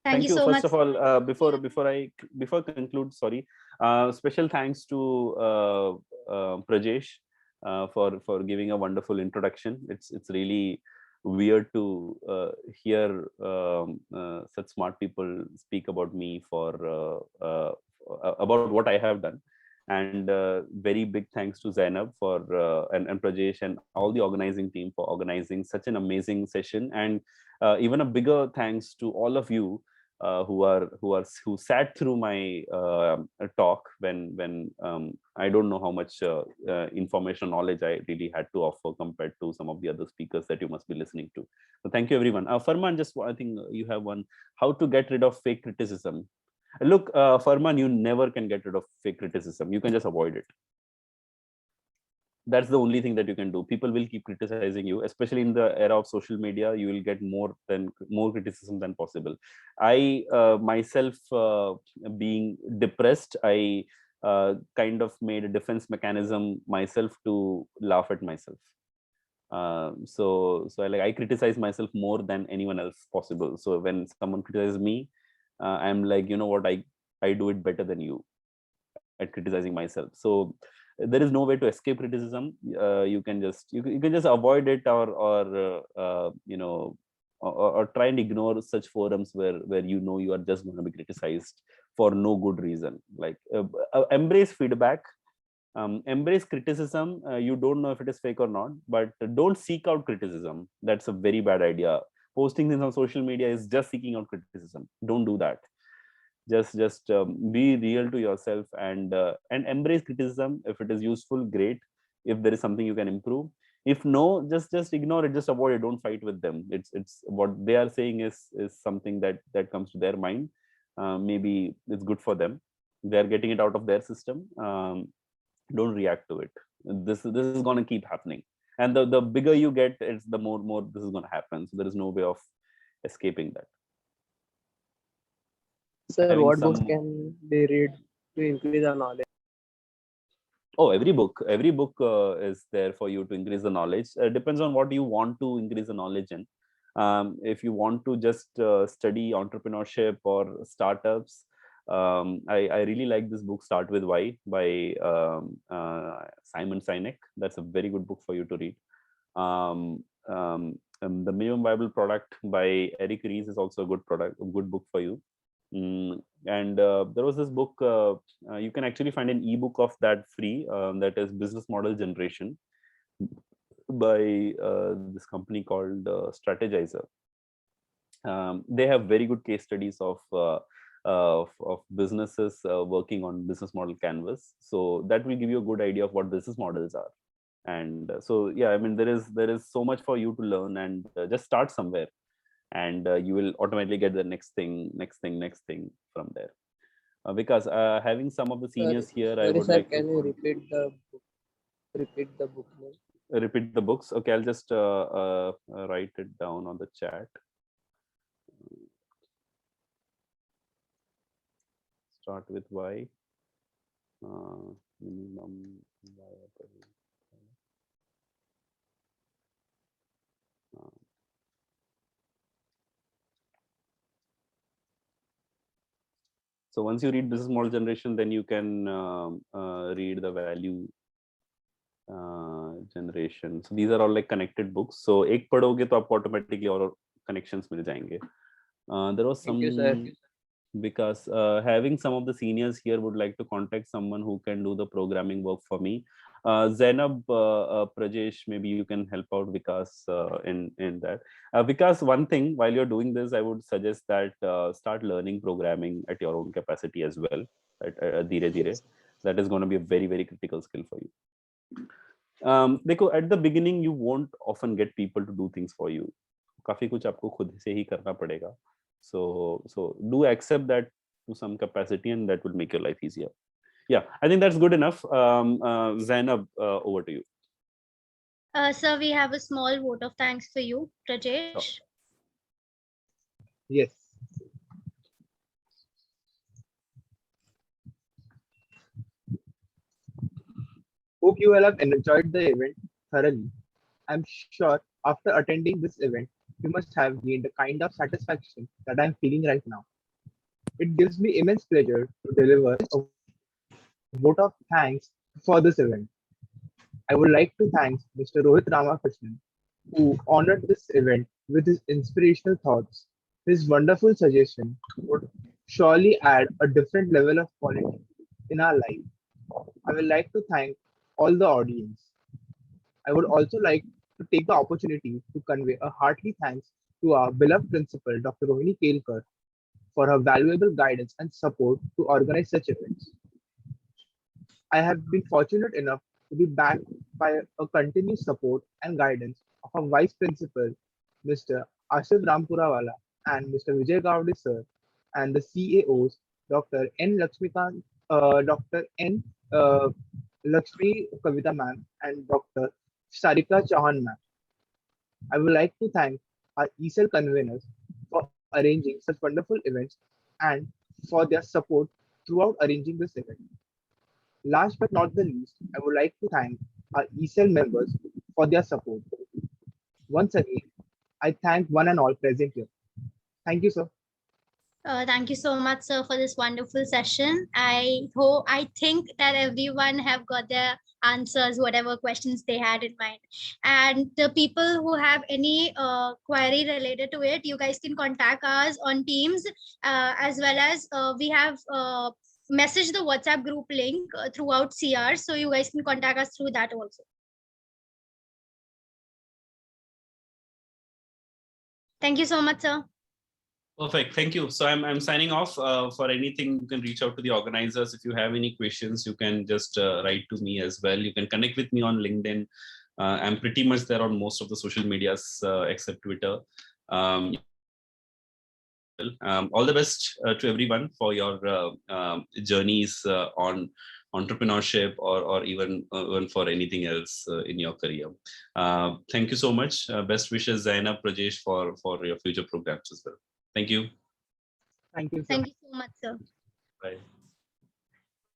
Thank you so First much. of all, before I conclude, sorry, special thanks to Prajesh for giving a wonderful introduction. It's really weird to hear such smart people speak about me for about what I have done. And very big thanks to Zainab for and Prajesh and all the organizing team for organizing such an amazing session. And even a bigger thanks to all of you who sat through my talk when I don't know how much information knowledge I really had to offer compared to some of the other speakers that you must be listening to. So thank you everyone. Farman, just I think you have one, how to get rid of fake criticism. Look, Farman, you never can get rid of fake criticism. You can just avoid it. That's the only thing that you can do. People will keep criticizing you, especially in the era of social media. You will get more criticism than possible. I myself, being depressed, I kind of made a defense mechanism myself to laugh at myself. So I criticize myself more than anyone else possible. So when someone criticizes me, I'm like, you know what, I do it better than you at criticizing myself. So there is no way to escape criticism. You can just avoid it, or try and ignore such forums where you are just going to be criticized for no good reason. Like embrace feedback, embrace criticism. You don't know if it is fake or not, but don't seek out criticism. That's a very bad idea. Posting things on social media is just seeking out criticism. Don't do that. Just be real to yourself and embrace criticism. If it is useful, great. If there is something you can improve, if no, just ignore it, just avoid it. Don't fight with them. It's what they are saying is something that comes to their mind. Maybe it's good for them. They're getting it out of their system. Don't react to it. This is going to keep happening, and the bigger you get, it's the more this is going to happen. So there is no way of escaping that. Sir, Having what books some- can they read to increase our knowledge? Oh, every book is there for you to increase the knowledge. Depends on what you want to increase the knowledge in. If you want to just study entrepreneurship or startups, I really like this book, Start With Why, by Simon Sinek. That's a very good book for you to read. The Minimum Viable Product by Eric Ries is also a good book for you. And there was this book, you can actually find an ebook of that free, that is Business Model Generation by this company called Strategizer. They have very good case studies of businesses working on business model canvas. So that will give you a good idea of what business models are. And so, yeah, I mean, there is so much for you to learn, and just start somewhere. And you will automatically get the next thing from there. Because having some of the seniors here, I would sir, like can to you repeat the book name? repeat the books. Okay, I'll just write it down on the chat. Start With Why. Minimum Viable. So once you read Business Model Generation, then you can read the Value Generation. So these are all like connected books. So एक पढ़ोगे तो आपको automatically और connections मिल जाएंगे. There was some, Thank you, sir. because having some of the seniors here would like to contact someone who can do the programming work for me. Zainab, Prajesh, maybe you can help out Vikas in that. Vikas, one thing, while you're doing this, I would suggest that start learning programming at your own capacity as well. Dheere dheere. That is going to be a very, very critical skill for you. देखो, at the beginning you won't often get people to do things for you. काफी कुछ आपको खुद से ही करना पड़ेगा. So do accept that to some capacity, and that will make your life easier. Yeah, I think that's good enough. Zainab, over to you. Sir, we have a small vote of thanks for you, Prajesh. Yes. Hope you all have enjoyed the event thoroughly. I'm sure after attending this event, you must have gained the kind of satisfaction that I'm feeling right now. It gives me immense pleasure to deliver a vote of thanks for this event. I would like to thank Mr. Rohit Ramakrishnan who honored this event with his inspirational thoughts. His wonderful suggestion would surely add a different level of quality in our life. I would like to thank all the audience. I would also like to take the opportunity to convey a hearty thanks to our beloved principal, Dr. Rohini Kelkar, for her valuable guidance and support to organize such events. I have been fortunate enough to be backed by a continuous support and guidance of our Vice Principal, Mr. Ashif Rampurawala and Mr. Vijay Gowde sir, and the CAOs, Dr. N. Lakshmikant, Dr. N. Lakshmi Kavita ma'am, and Dr. Sarika Chauhan ma'am. I would like to thank our ESL conveners for arranging such wonderful events and for their support throughout arranging this event. Last but not the least, I would like to thank our ESL members for their support. Once again, I thank one and all present here. Thank you, sir. Thank you so much, sir, for this wonderful session. I think that everyone have got their answers, whatever questions they had in mind. And the people who have any query related to it, you guys can contact us on Teams, as well as we have messaged the WhatsApp group link throughout CR, so you guys can contact us through that also. Thank you so much, sir. Perfect. Thank you. So I'm signing off. For anything, you can reach out to the organizers. If you have any questions, you can just write to me as well. You can connect with me on LinkedIn. I'm pretty much there on most of the social medias except Twitter. All the best to everyone for your journeys on entrepreneurship or even for anything else in your career. Thank you so much. Best wishes, Zainab, Prajesh, for your future programs as well. Thank you. Thank you, sir. Thank you so much, sir. Bye.